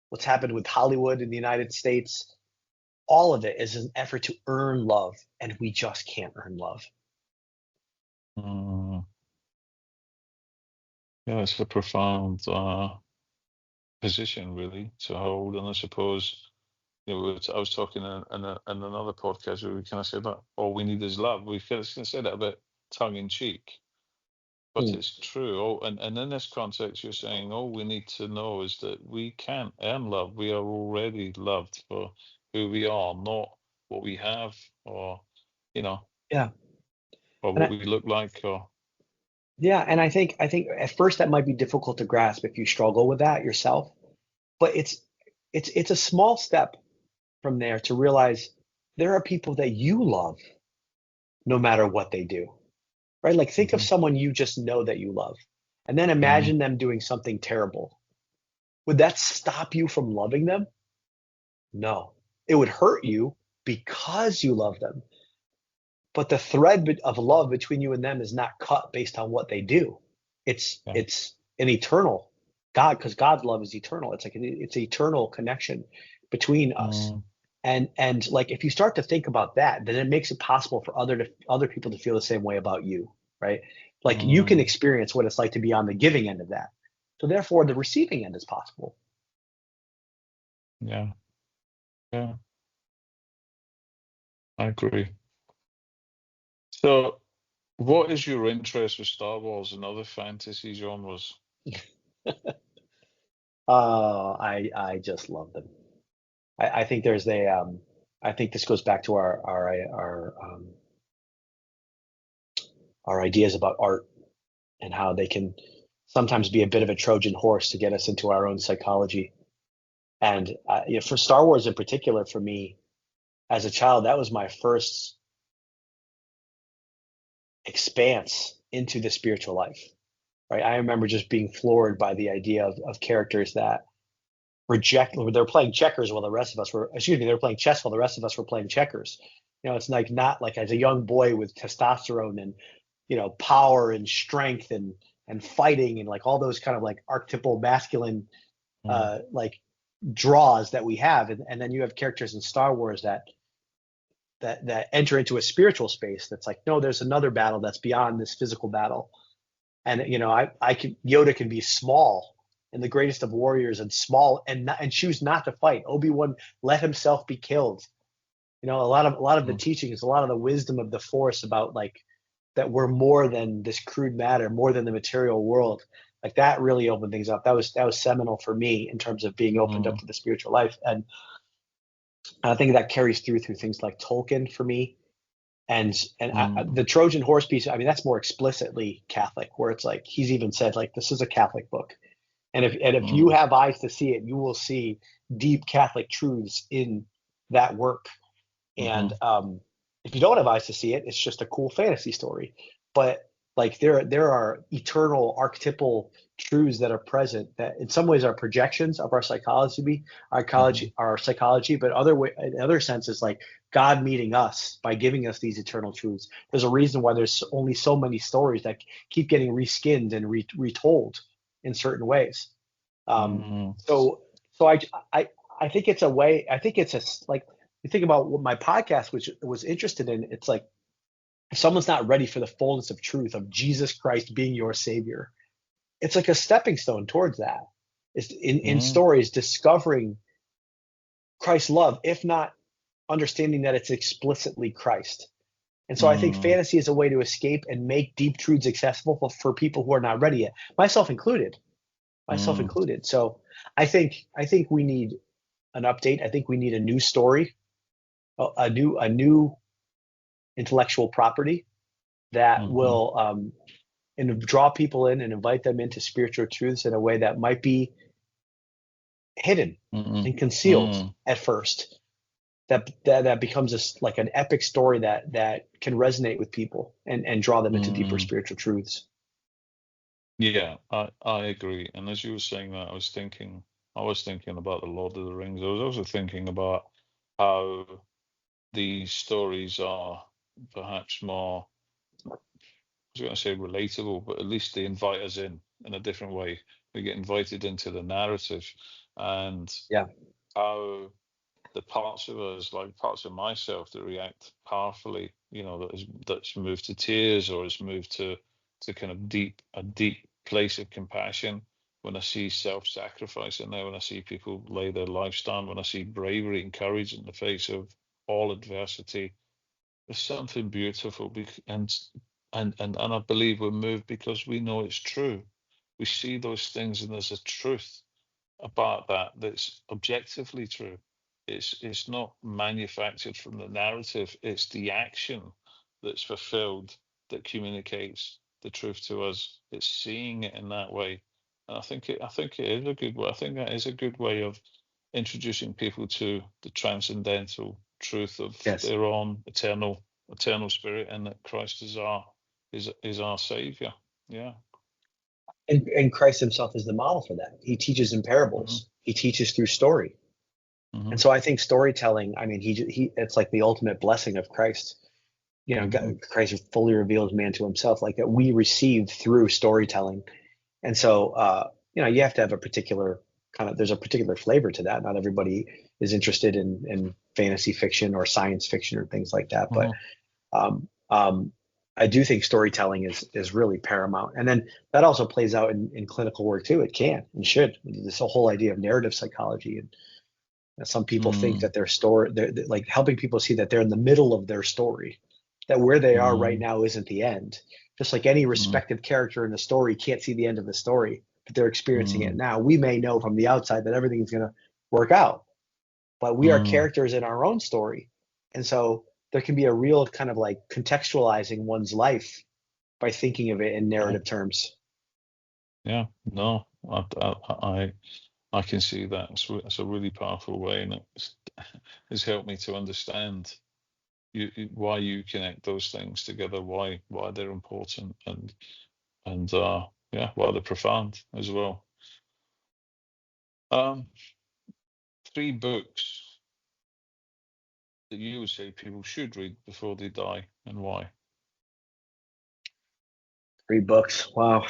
what's happened with Hollywood in the United States, all of it is an effort to earn love. And we just can't earn love. Yeah, it's a profound position, really, to hold. And I suppose, I was talking in another podcast where we kind of said that all we need is love. We kind of say that a bit tongue in cheek, but it's true. And in this context, you're saying all we need to know is that we can't earn love. We are already loved for who we are, not what we have, or Yeah. or what we look like, or. Yeah, and I think at first that might be difficult to grasp if you struggle with that yourself, but it's a small step from there to realize there are people that you love no matter what they do, right? Like think of someone you just know that you love, and then imagine them doing something terrible. Would that stop you from loving them? No, it would hurt you because you love them. But the thread of love between you and them is not cut based on what they do. It's an eternal God, because God's love is eternal. It's like it's an eternal connection between us. And like if you start to think about that, then it makes it possible for other people to feel the same way about you, right? Like you can experience what it's like to be on the giving end of that. So therefore, the receiving end is possible. Yeah, yeah, I agree. So, what is your interest with Star Wars and other fantasy genres? I just love them. I think there's I think this goes back to our ideas about art and how they can sometimes be a bit of a Trojan horse to get us into our own psychology. And for Star Wars in particular, for me as a child, that was my first expanse into the spiritual life. Right? I remember just being floored by the idea of characters that they're playing checkers while the rest of us were, they're playing chess while the rest of us were playing checkers. It's like not like as a young boy with testosterone and power and strength and fighting and like all those kind of like archetypal masculine like draws that we have, and then you have characters in Star Wars that enter into a spiritual space that's like, no, there's another battle that's beyond this physical battle. And Yoda can be small and the greatest of warriors and small and choose not to fight. Obi-Wan let himself be killed. A lot of the teaching is a lot of the wisdom of the Force about like that we're more than this crude matter, more than the material world. Like that really opened things up. That was seminal for me in terms of being opened up to the spiritual life. And I think that carries through things like Tolkien for me. And the Trojan horse piece, I mean, that's more explicitly Catholic, where it's like he's even said like this is a Catholic book. And if you have eyes to see it, you will see deep Catholic truths in that work. And if you don't have eyes to see it, it's just a cool fantasy story. But like there are eternal archetypal truths that are present that in some ways are projections of our psychology, our psychology, but in other senses, like God meeting us by giving us these eternal truths. There's a reason why there's only so many stories that keep getting reskinned and retold in certain ways. So I think it's a way. I think it's like you think about what my podcast was interested in. It's like if someone's not ready for the fullness of truth of Jesus Christ being your savior, it's like a stepping stone towards that. It's in stories discovering Christ's love, if not understanding that it's explicitly Christ. And so I think fantasy is a way to escape and make deep truths accessible for people who are not ready yet, myself included. So I think we need an update. I think we need a new story, a new intellectual property that will and draw people in and invite them into spiritual truths in a way that might be hidden and concealed at first. That becomes like an epic story that can resonate with people and draw them into deeper spiritual truths. Yeah, I agree. And as you were saying that, I was thinking about the Lord of the Rings. I was also thinking about how these stories are perhaps more, I was going to say relatable, but at least they invite us in a different way. We get invited into the narrative, and Yeah. how the parts of us, like parts of myself, that react powerfully, that's moved to tears, or is moved to kind of a deep place of compassion when I see self-sacrifice in there, when I see people lay their lives down, when I see bravery and courage in the face of all adversity. There's something beautiful, and I believe we're moved because we know it's true. We see those things, and there's a truth about that's objectively true. It's not manufactured from the narrative. It's the action that's fulfilled that communicates the truth to us. It's seeing it in that way, and I think it is a good way. I think that is a good way of introducing people to the transcendental truth of Yes. their own eternal spirit, and that Christ is our savior. Yeah. And Christ himself is the model for that. He teaches in parables. He teaches through story. And so I think storytelling, I mean, it's like the ultimate blessing of Christ. Christ fully reveals man to himself, like that we receive through storytelling. And so, you have to have a particular there's a particular flavor to that. Not everybody is interested in fantasy fiction or science fiction or things like that. But I do think storytelling is really paramount. And then that also plays out in clinical work too. It can and should. This whole idea of narrative psychology, and some people think that their story, they're like helping people see that they're in the middle of their story, that where they are right now isn't the end. Just like any respective character in the story can't see the end of the story, but they're experiencing it now. We may know from the outside that everything's going to work out, but we are characters in our own story. And so there can be a real kind of like contextualizing one's life by thinking of it in narrative terms. Yeah, no, I can see that. It's a really powerful way, and it's helped me to understand why you connect those things together, why they're important, and why they're profound as well. 3 books that you would say people should read before they die, and why? 3 books. Wow.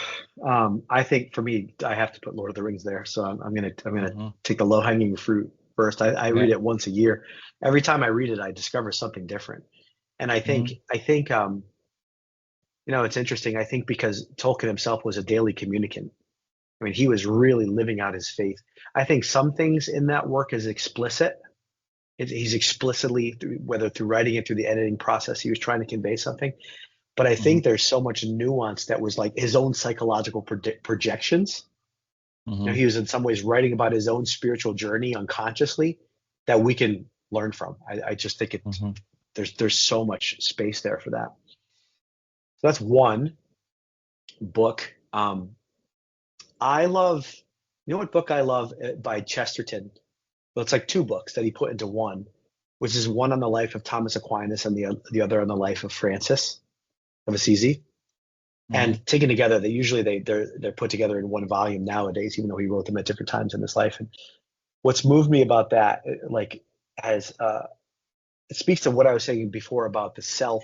I think for me, I have to put Lord of the Rings there. So I'm gonna take the low hanging fruit first. I read it once a year. Every time I read it, I discover something different. And I think it's interesting. I think because Tolkien himself was a daily communicant. I mean, he was really living out his faith. I think some things in that work is explicit. He's explicitly, whether through writing it, through the editing process, he was trying to convey something. But I think there's so much nuance that was like his own psychological projections. He was in some ways writing about his own spiritual journey unconsciously that we can learn from. I just think there's so much space there for that. So that's one book. I love, what book I love by Chesterton? Well, it's like 2 books that he put into one, which is one on the life of Thomas Aquinas and the other on the life of Francis of Assisi. And taken together, they're put together in one volume nowadays, even though he wrote them at different times in his life. And what's moved me about that, like, it speaks to what I was saying before about the self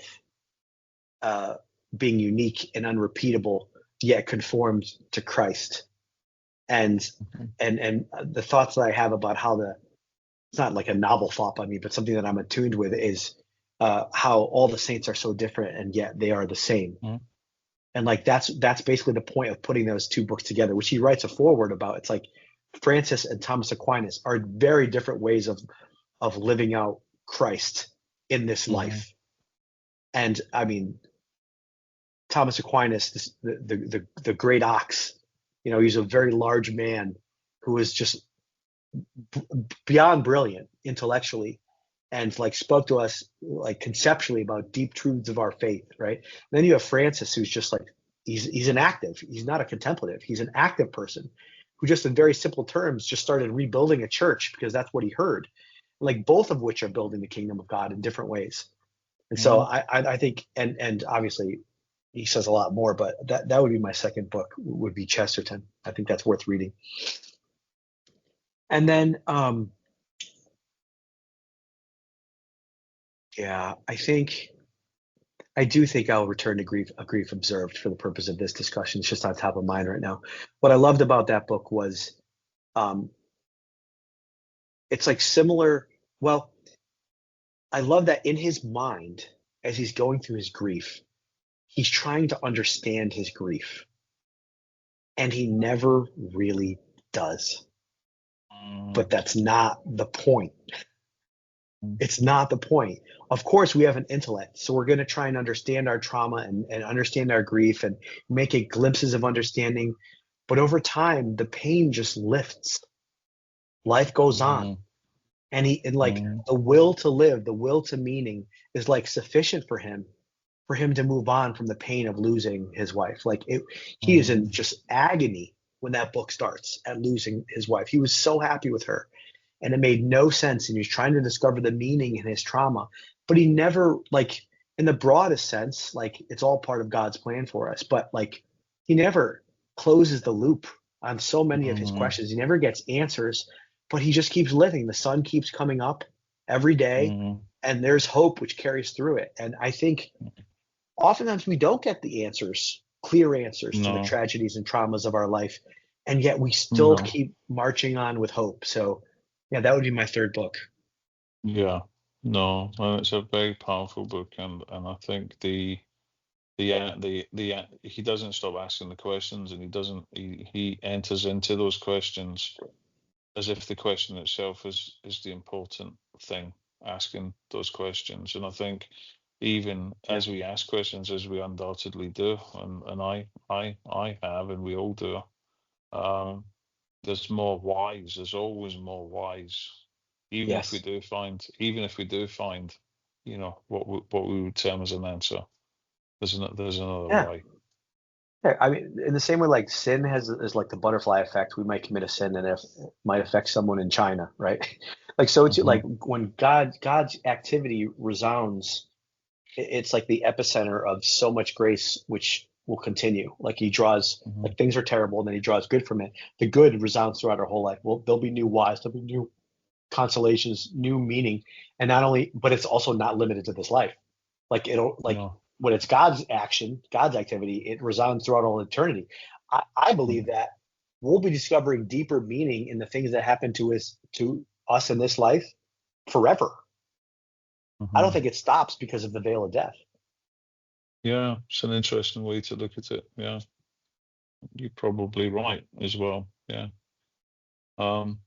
being unique and unrepeatable, yet conformed to Christ. And the thoughts that I have about how it's not like a novel thought by me, but something that I'm attuned with is how all the saints are so different and yet they are the same. And like that's basically the point of putting those 2 books together, which he writes a foreword about. It's like Francis and Thomas Aquinas are very different ways of living out Christ in this life. And I mean, Thomas Aquinas, the great ox, he's a very large man who is just beyond brilliant intellectually, and like spoke to us like conceptually about deep truths of our faith, right? And then you have Francis, who's just like he's an active. He's not a contemplative. He's an active person who just in very simple terms just started rebuilding a church because that's what he heard. Like both of which are building the kingdom of God in different ways. And so I think and obviously he says a lot more, but that would be my second book would be Chesterton. I think that's worth reading. And then yeah, I do think I'll return to a grief observed for the purpose of this discussion. It's just on top of mind right now. What I loved about that book was it's like similar. Well, I love that in his mind, as he's going through his grief, he's trying to understand his grief. And he never really does. But that's not the point. It's not the point. Of course, we have an intellect, so we're going to try and understand our trauma and understand our grief and make it glimpses of understanding. But over time, the pain just lifts. Life goes on. And the will to live, the will to meaning is like sufficient for him to move on from the pain of losing his wife. Like he is in just agony when that book starts at losing his wife. He was so happy with her. And it made no sense. And he was trying to discover the meaning in his trauma, but he never, like, in the broadest sense, like it's all part of God's plan for us. But like, he never closes the loop on so many of his questions. He never gets answers, but he just keeps living. The sun keeps coming up every day, and there's hope which carries through it. And I think oftentimes we don't get the answers, clear answers to the tragedies and traumas of our life, and yet we still keep marching on with hope. So yeah, that would be my third book. Yeah, no, well, it's a very powerful book, and I think the he doesn't stop asking the questions, and he enters into those questions as if the question itself is the important thing, asking those questions. And I think even as we ask questions, as we undoubtedly do, and I have, and we all do, there's more whys. There's always more whys. Even if we do find, what we would term as an answer, there's another way. Yeah, I mean, in the same way, like sin is like the butterfly effect. We might commit a sin, and it might affect someone in China, right? Like so, it's like when God's activity resounds, it's like the epicenter of so much grace, which will continue. Like he draws, like things are terrible, and then he draws good from it. The good resounds throughout our whole life. Well, there'll be new whys, there'll be new consolations, new meaning, and not only, but it's also not limited to this life. Like when it's God's action, God's activity, it resounds throughout all eternity. I believe that we'll be discovering deeper meaning in the things that happen to us in this life forever. I don't think it stops because of the veil of death. Yeah, it's an interesting way to look at it. Yeah, you're probably right as well. Yeah. And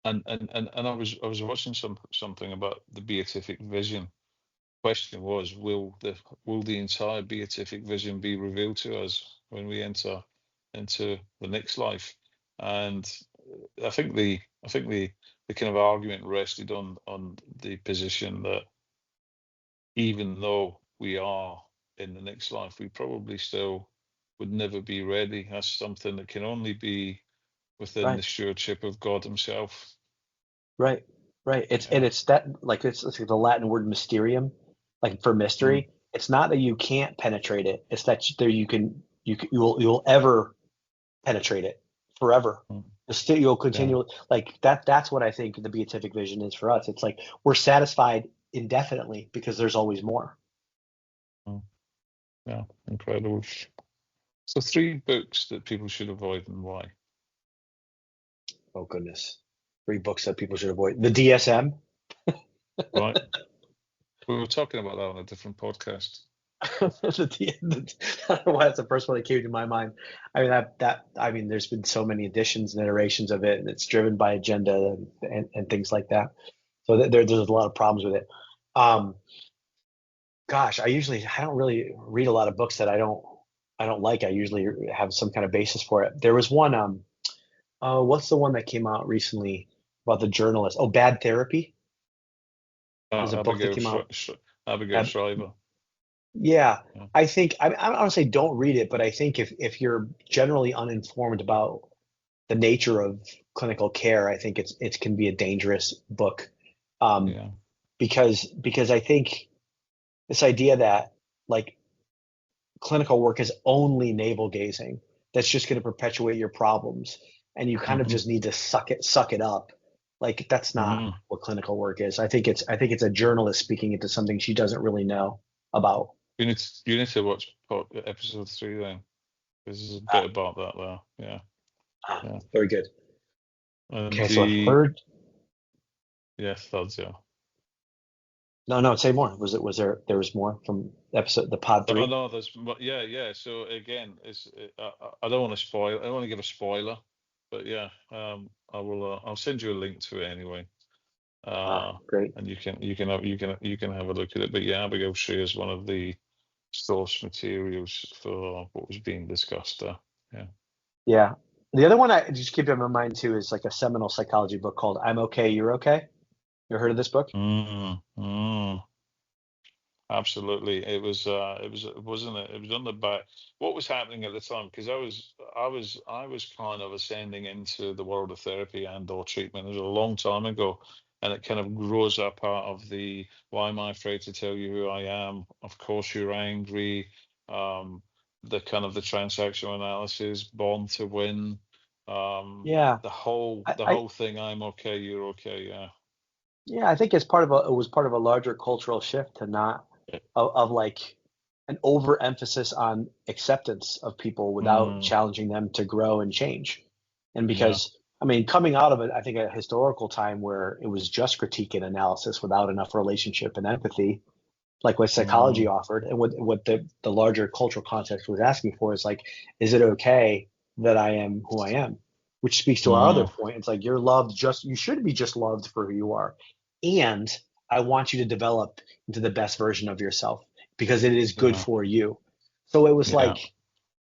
I was watching something about the beatific vision. Question was, will the entire beatific vision be revealed to us when we enter into the next life? And I think the kind of argument rested on the position that even though we are in the next life, we probably still would never be ready. That's something that can only be within the stewardship of God himself. Right. And it's that, like, it's like the Latin word mysterium, like for mystery. It's not that you can't penetrate it. It's that you'll ever penetrate it forever. You'll continue like that. That's what I think the beatific vision is for us. It's like we're satisfied indefinitely because there's always more. Yeah, incredible. So 3 books that people should avoid and why? Oh goodness. 3 books that people should avoid. The DSM. Right. We were talking about that on a different podcast. I don't know why that's the first one that came to my mind. I mean, there's been so many editions and iterations of it, and it's driven by agenda and things like that. So there's a lot of problems with it. Gosh, I don't really read a lot of books that I don't like. I usually have some kind of basis for it. There was one, what's the one that came out recently? about the journalist. Oh, Bad Therapy. There's a book that Abigail came out. Abigail Shriver. Yeah, Yeah. I think I don't want to say don't read it, but I think if you're generally uninformed about the nature of clinical care, I think it can be a dangerous book, um, Yeah. because I think this idea that like clinical work is only navel gazing, that's just going to perpetuate your problems, and you kind of Hmm. just need to suck it up. Like that's not Mm. what clinical work is. I think it's a journalist speaking into something she doesn't really know about. You need to watch episode 3 then. This is a bit Ah, about that there. Yeah. Yeah. very good. And Okay, so a the third. yes, that's yeah. No, say more. Was there was more from episode the pod Oh three? no, yeah, yeah. So again, I don't want to spoil. I don't want to give a spoiler, but yeah, I will. I'll send you a link to it anyway. Uh, Great. and you can have a look at it. But yeah, Abigail Shea is one of the source materials for what was being discussed there. Yeah. Yeah. The other one I just keep in my mind too is like a seminal psychology book called "I'm Okay, You're Okay." You ever heard of this book? Mm, mm. Absolutely. It wasn't it? It was on the back. What was happening at the time? Because I was kind of ascending into the world of therapy and or treatment. It was a long time ago, and it kind of grows up out of the why am I afraid to tell you who I am? Of course you're angry. Um, the kind of the transactional analysis, born to win. Yeah. The I whole thing. I'm okay. You're okay. Yeah. Yeah, I think it was part of a larger cultural shift to not Yeah. of like an overemphasis on acceptance of people without Mm, challenging them to grow and change. And yeah. because I mean, coming out of it, I think a historical time where it was just critique and analysis without enough relationship and empathy, like what psychology Mm, offered, and what the larger cultural context was asking for is like, is it okay that I am who I am? Which speaks to our other mm, point. It's like you're loved just you should be just loved for who you are, and I want you to develop into the best version of yourself because it is good yeah. for you. So Yeah.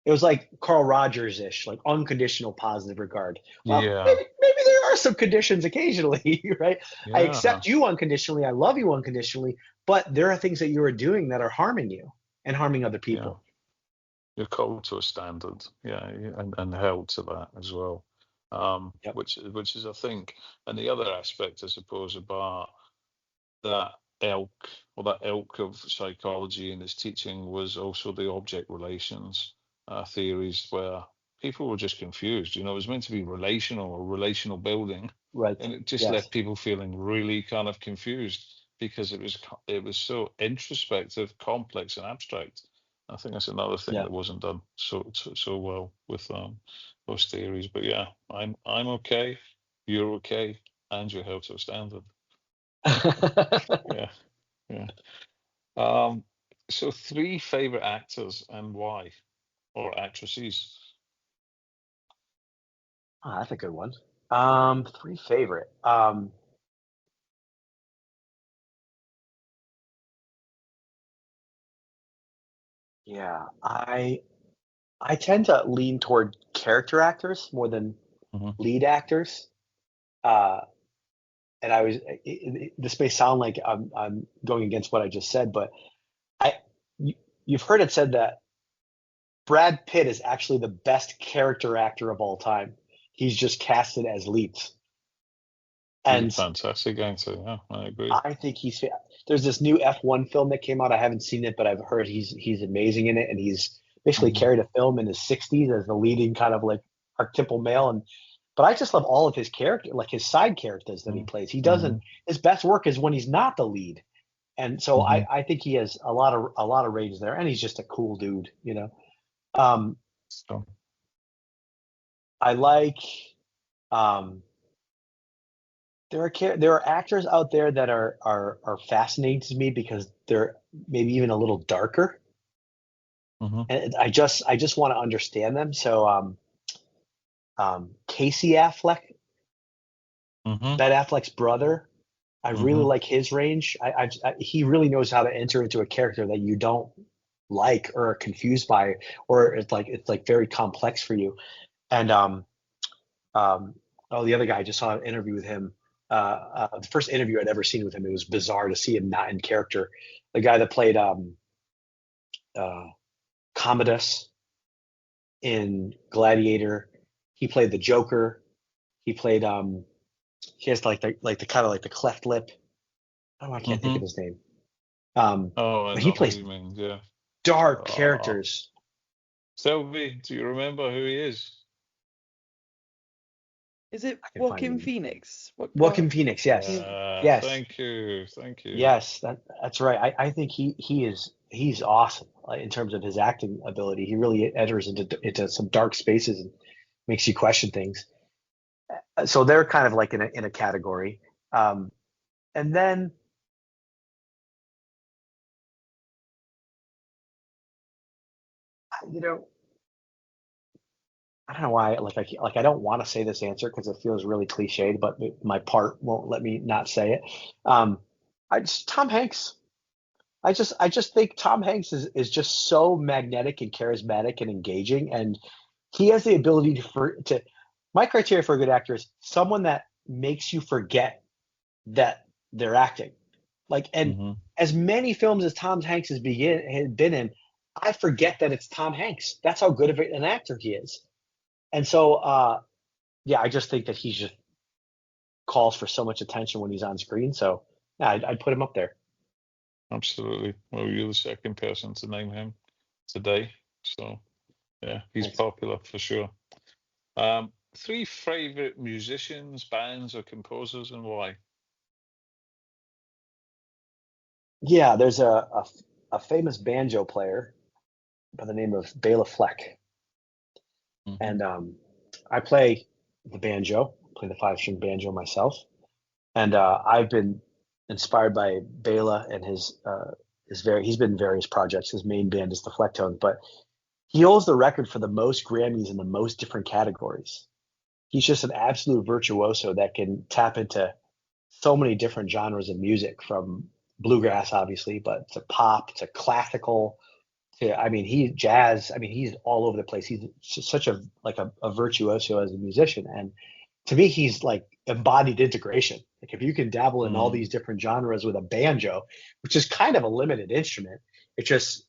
it was like Carl Rogers ish, like unconditional positive regard. Well, Yeah, maybe there are some conditions occasionally, right? I yeah, accept you unconditionally. I love you unconditionally, but there are things that you are doing that are harming you and harming other yeah. people. You're called to a standard, yeah, and held to that as well. Yep. Which is, I think, and the other aspect, I suppose, about that ilk that ilk of psychology and its teaching was also the object relations theories, where people were just confused. You know, it was meant to be relational or relational building, Right. and it just Yes. left people feeling really kind of confused because it was so introspective, complex, and abstract. I think that's another thing Yeah. that wasn't done so well with those theories. But yeah, I'm okay, you're okay, and you're held to a standard. Yeah, yeah. Um, so three favorite actors and why, or actresses. That's a good one. Three favorite. Yeah, I tend to lean toward character actors more than Hmm. lead actors. Uh, and this may sound like I'm going against what I just said, but I you, you've heard it said that Brad Pitt is actually the best character actor of all time. He's just casted as leads, He's a and fantastic actor. Yeah, I agree. I think there's this new F1 film that came out. I haven't seen it, but I've heard he's amazing in it, and he's basically Hmm. carried a film in his 60s as the leading kind of like archetypal male. And but I just love all of his character, like his side characters that he plays. He doesn't Hmm. his best work is when he's not the lead, and so Hmm. I think he has a lot of range there, and he's just a cool dude, you know. Um, So, I like um, there are actors out there that are fascinating to me because they're maybe even a little darker, hmm. and I just want to understand them. So Casey Affleck, Hmm. Ben Affleck's brother, I really Hmm. like his range. He really knows how to enter into a character that you don't like or are confused by, or it's like very complex for you. And um, oh, the other guy, I just saw an interview with him. the first interview I'd ever seen with him. It was bizarre to see him not in character. The guy that played Commodus in Gladiator, he played the Joker. He played he has like the kind of like the cleft lip. Oh, I can't think of his name. Oh, I But he know who plays you mean. Yeah. dark characters. Sylvie, do you remember who he is? Is it I can find Joaquin him. Phoenix? Joaquin Phoenix, yes. Yes. Thank you. Yes, that's right. I think he's awesome in terms of his acting ability. He really enters into some dark spaces and makes you question things. So they're kind of like in a category. And then you know, I don't know why I don't want to say this answer because it feels really cliched, but my part won't let me not say it. Tom Hanks. I just think Tom Hanks is just so magnetic and charismatic and engaging, and he has the ability to. My criteria for a good actor is someone that makes you forget that they're acting. And as many films as Tom Hanks has been in, I forget that it's Tom Hanks. That's how good of an actor he is. And so, yeah, I just think that he just calls for so much attention when he's on screen. So, yeah, I'd put him up there. Absolutely. Well, you're the second person to name him today. So, yeah, he's Thanks. popular for sure. 3 favorite musicians, bands, or composers, and why? Yeah, there's a famous banjo player by the name of Bela Fleck, and I play the banjo, play the 5-string banjo myself, and I've been inspired by Bela and he's been in various projects. His main band is the Flecktones, but he holds the record for the most Grammys in the most different categories. He's just an absolute virtuoso that can tap into so many different genres of music, from bluegrass, obviously, but to pop, to classical, jazz. He's all over the place. He's such a virtuoso as a musician, and to me, he's like embodied integration. Like if you can dabble in all these different genres with a banjo, which is kind of a limited instrument, it's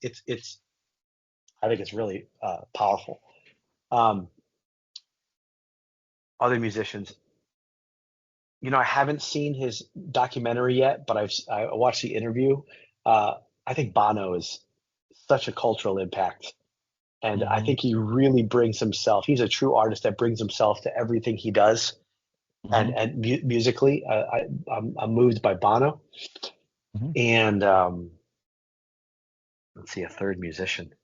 I think it's really powerful. Other musicians, I haven't seen his documentary yet, but I watched the interview. I think Bono is such a cultural impact, and I think he really brings himself. He's a true artist that brings himself to everything he does, and musically, I'm moved by Bono. And let's see, a third musician.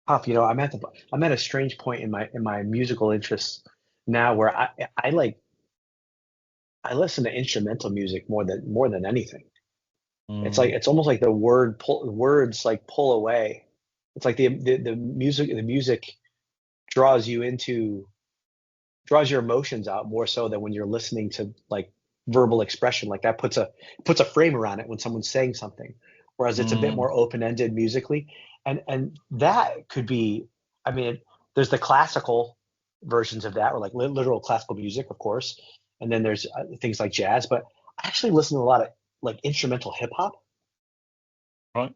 Tough, I'm at a strange point in my musical interests now where I listen to instrumental music more than anything. It's almost like the words like pull away. It's like the music draws you draws your emotions out more so than when you're listening to like verbal expression. Like that puts a frame around it when someone's saying something, whereas it's a bit more open-ended musically. And that could be, there's the classical versions of that, or like literal classical music, of course, and then there's things like jazz. But I actually listen to a lot of like instrumental hip hop, right,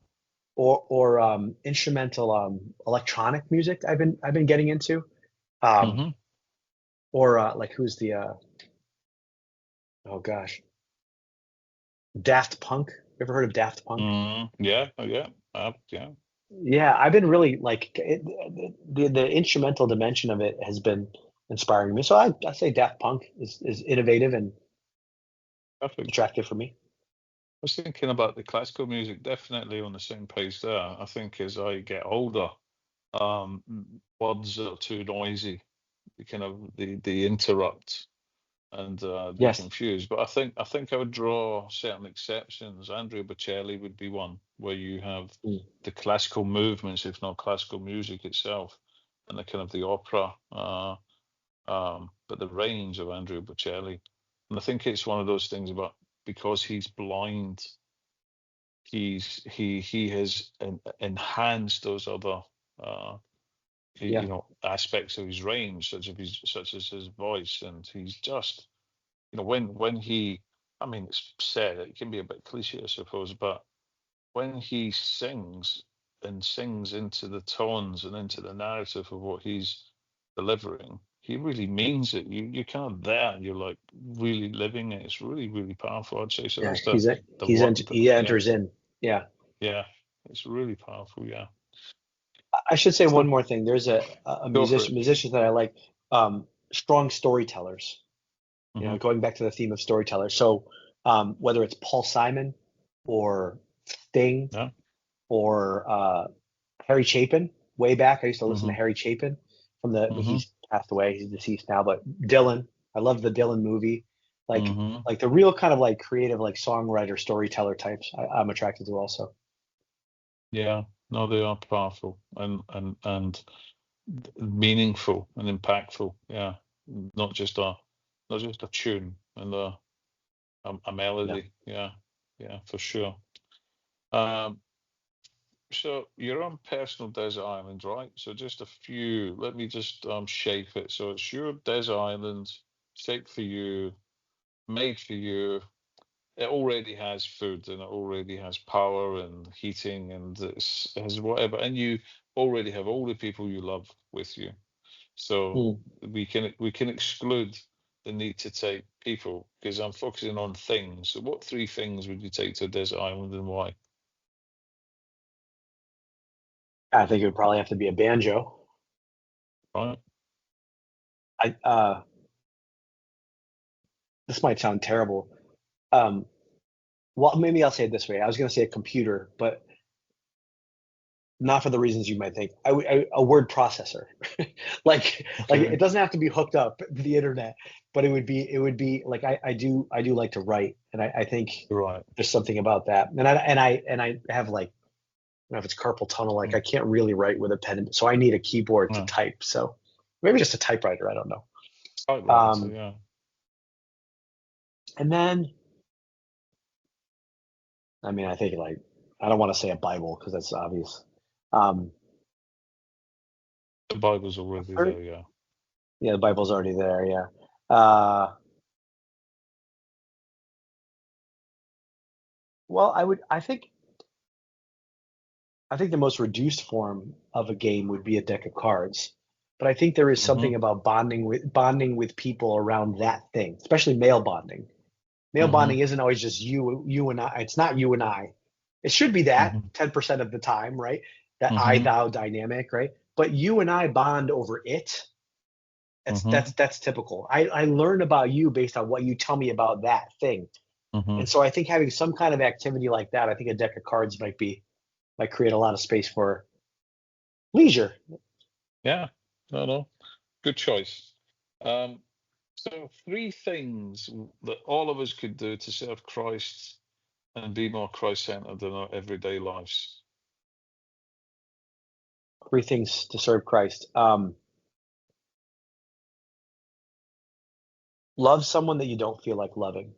or instrumental electronic music. I've been getting into, or like who's the oh gosh, Daft Punk. You ever heard of Daft Punk? Yeah. Yeah, I've been really like the instrumental dimension of it has been inspiring me. So I say Daft Punk is innovative and attractive for me. I was thinking about the classical music, definitely on the same page there. I think as I get older, words are too noisy. They interrupt and they Yes. confuse. But I think I would draw certain exceptions. Andrea Bocelli would be one where you have the classical movements, if not classical music itself, and the kind of the opera, but the range of Andrea Bocelli. And I think it's one of those things about, because he's blind, he has enhanced those other Yeah. aspects of his range, such as his voice, and he's just, when he, I mean, it's said, it can be a bit cliche, I suppose, but when he sings and sings into the tones and into the narrative of what he's delivering, he really means it. You're kind of there. You're like really living it. It's really, really powerful, I'd say. So Yeah. that's the one. He Yeah, enters in. Yeah. yeah. It's really powerful. Yeah. I should say one So more thing. There's a go for it. musicians that I like, strong storytellers. Hmm. Going back to the theme of storytellers. So whether it's Paul Simon or Sting Yeah. or Harry Chapin, way back, I used to listen to Hmm. Harry Chapin from the, Hmm. he's passed away, he's deceased now, but Dylan, I love the Dylan movie. Like, Hmm. like the real kind of like creative, like songwriter, storyteller types, I'm attracted to also. Yeah. No, they are powerful and meaningful and impactful. Yeah. Not just a tune and a Yeah. melody. Yeah. Yeah, for sure. Um, so you're on personal desert island, right? So just a few. Let me just shape it. So it's your desert island, shaped for you, made for you. It already has food and it already has power and heating and it has whatever. And you already have all the people you love with you. So Hmm. we can exclude the need to take people because I'm focusing on things. So what three things would you take to a desert island and why? I think it would probably have to be a banjo. Right? I This might sound terrible. Um, well, maybe I'll say it this way. I was going to say a computer, but not for the reasons you might think. A word processor, like Okay. it doesn't have to be hooked up to the internet, but it would be like I do like to write, and I think Right. there's something about that, and I have like, I don't know if it's carpal tunnel, like Mm. I can't really write with a pen, so I need a keyboard to Yeah. type. So maybe just a typewriter. I don't know. Typewriter. Um, Yeah. and then I mean I think like I don't want to say a Bible because that's obvious. Um, The Bible's already third, there. Yeah. yeah, the Bible's already there. Yeah. Uh, well, I think the most reduced form of a game would be a deck of cards. But I think there is Mm-hmm. something about bonding with people around that thing, especially male bonding. Male Mm-hmm. bonding isn't always just you and I. It's not you and I. It should be that Mm-hmm. 10% of the time, right? That I Mm-hmm. thou dynamic, right? But you and I bond over it. That's Mm-hmm. that's that's typical. I learn about you based on what you tell me about that thing. Mm-hmm. And so I think having some kind of activity like that, I think a deck of cards might create a lot of space for leisure. Yeah. No, no. Good choice. Um, so three things that all of us could do to serve Christ and be more Christ-centered in our everyday lives. Three things to serve Christ. Love someone that you don't feel like loving.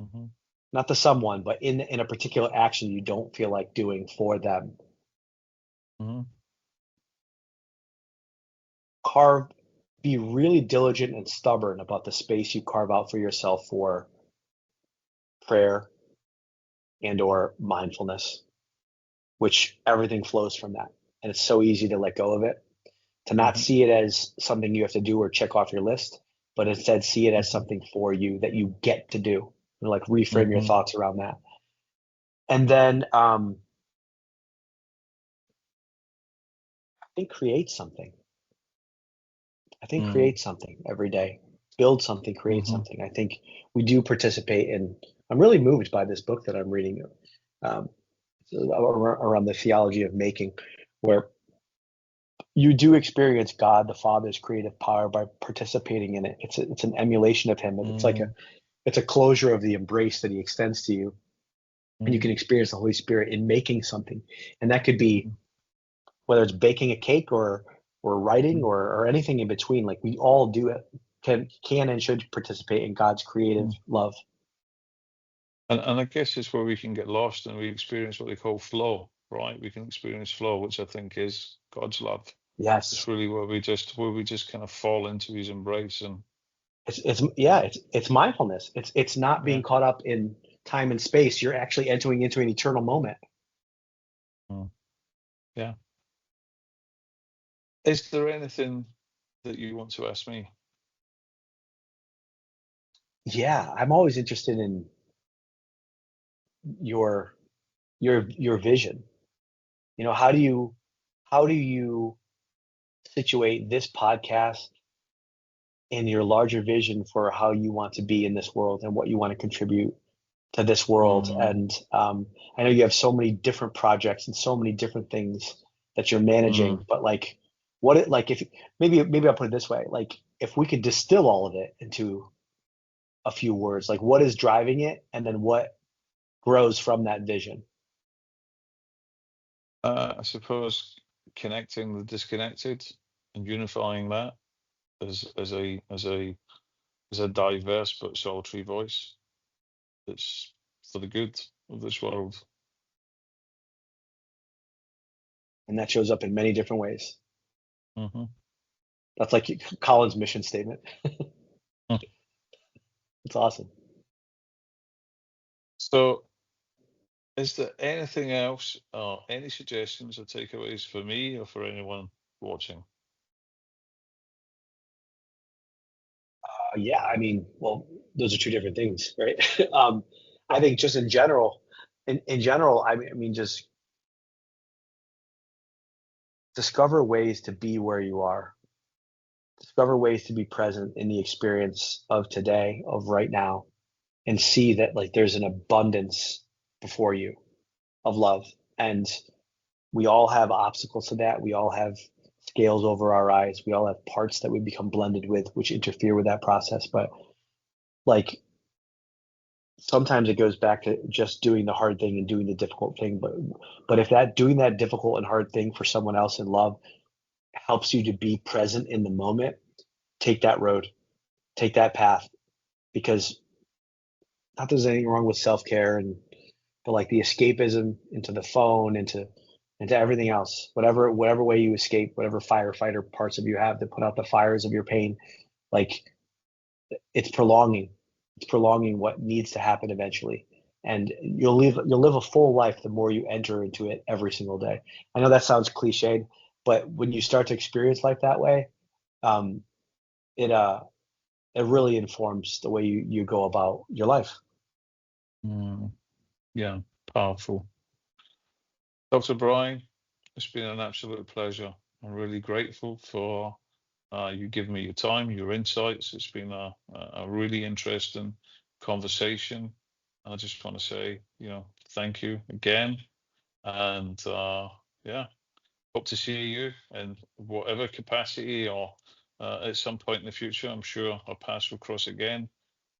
Mm-hmm. Not the someone, but in a particular action you don't feel like doing for them. Mm-hmm. Carve Be really diligent and stubborn about the space you carve out for yourself for prayer and or mindfulness, which everything flows from that. And it's so easy to let go of it, to not Mm-hmm. see it as something you have to do or check off your list, but instead see it as Mm-hmm. something for you that you get to do. And like reframe your Mm-hmm. thoughts around that. And then I think create something. I think create something every day. Build something, create Mm-hmm. something. I think we do participate in. I'm really moved by this book that I'm reading, um, around the theology of making, where you do experience God the Father's creative power by participating in it. It's an emulation of Him. It's like Mm-hmm. it's a closure of the embrace that He extends to you, and you Mm-hmm. can experience the Holy Spirit in making something. And that could be whether it's baking a cake or writing Mm-hmm. or anything in between. Like we all do it, can and should participate in God's creative love. And I guess it's where we can get lost and we experience what they call flow, right? We can experience flow, which I think is God's love. Yes. It's really where we just kind of fall into his embrace. And It's mindfulness. It's not being yeah. caught up in time and space. You're actually entering into an eternal moment. Mm, yeah. Is there anything that you want to ask me? Yeah, I'm always interested in your your vision. You know, how do you situate this podcast in your larger vision for how you want to be in this world and what you want to contribute to this world? Mm, And I know you have so many different projects and so many different things that you're mm. managing, but like what it like if maybe I'll put it this way, like if we could distill all of it into a few words, like what is driving it and then what grows from that vision. I suppose connecting the disconnected and unifying that as a diverse but solitary voice that's for the good of this world. And that shows up in many different ways. Hmm. That's like Colin's mission statement. It's awesome. So, is there anything else, or any suggestions or takeaways for me or for anyone watching? Yeah, I mean, well, those are two different things, right? um, I think just in general, in general, I mean, just discover ways to be where you are. Discover ways to be present in the experience of today, of right now, and see that like there's an abundance before you of love. And we all have obstacles to that. We all have scales over our eyes. We all have parts that we become blended with, which interfere with that process. But like sometimes it goes back to just doing the hard thing and doing the difficult thing. But if that doing that difficult and hard thing for someone else in love helps you to be present in the moment, take that road, take that path, because not there's anything wrong with self-care and but like the escapism into the phone, into everything else, whatever way you escape, whatever firefighter parts of you have that put out the fires of your pain, like it's prolonging what needs to happen eventually. And you'll live a full life the more you enter into it every single day. I know that sounds cliched, but when you start to experience life that way, um, it it really informs the way you go about your life. Mm, yeah, powerful. Dr. Bryan, it's been an absolute pleasure. I'm really grateful for you giving me your time, your insights. It's been a really interesting conversation. I just want to say, thank you again. And yeah, hope to see you in whatever capacity or at some point in the future. I'm sure our paths will cross again.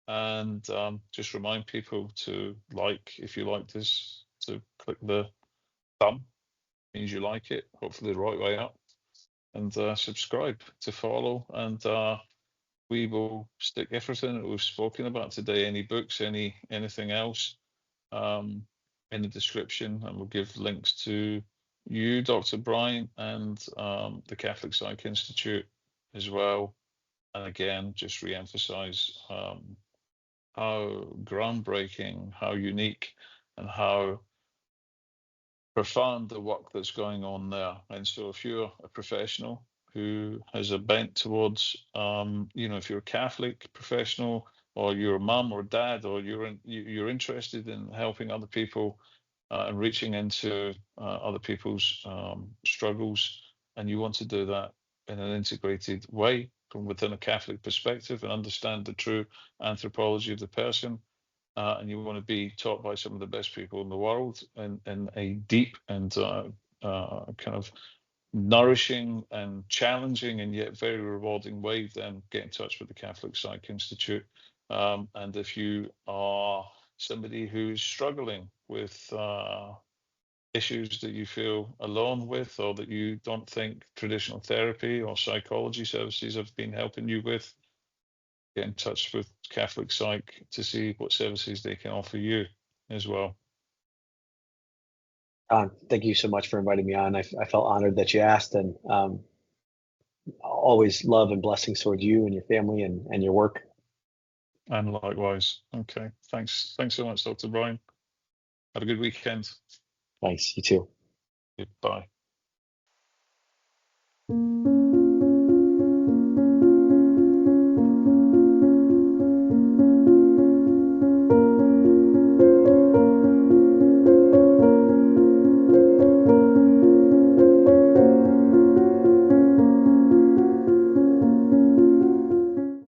And just remind people to if you like this, to click the thumb, means you like it, hopefully the right way up, and subscribe to follow. And we will stick everything that we've spoken about today, any books, anything else, um, in the description, and we'll give links to you, Dr. Bryan, and the Catholic Psych Institute as well. And again, just re-emphasize how groundbreaking, how unique, and how profound the work that's going on there. And so, if you're a professional who has a bent towards, if you're a Catholic professional, or you're a mum or dad, or you're interested in helping other people and reaching into other people's struggles, and you want to do that in an integrated way from within a Catholic perspective and understand the true anthropology of the person, and you want to be taught by some of the best people in the world in a deep and kind of nourishing and challenging and yet very rewarding way, then get in touch with the Catholic Psych Institute. And if you are somebody who's struggling with issues that you feel alone with, or that you don't think traditional therapy or psychology services have been helping you with, get in touch with Catholic Psych to see what services they can offer you as well. Thank you so much for inviting me on. I felt honored that you asked, and always love and blessings towards you and your family and your work. And likewise. Okay. Thanks so much, Dr. Bryan. Have a good weekend. Thanks. You too. Bye.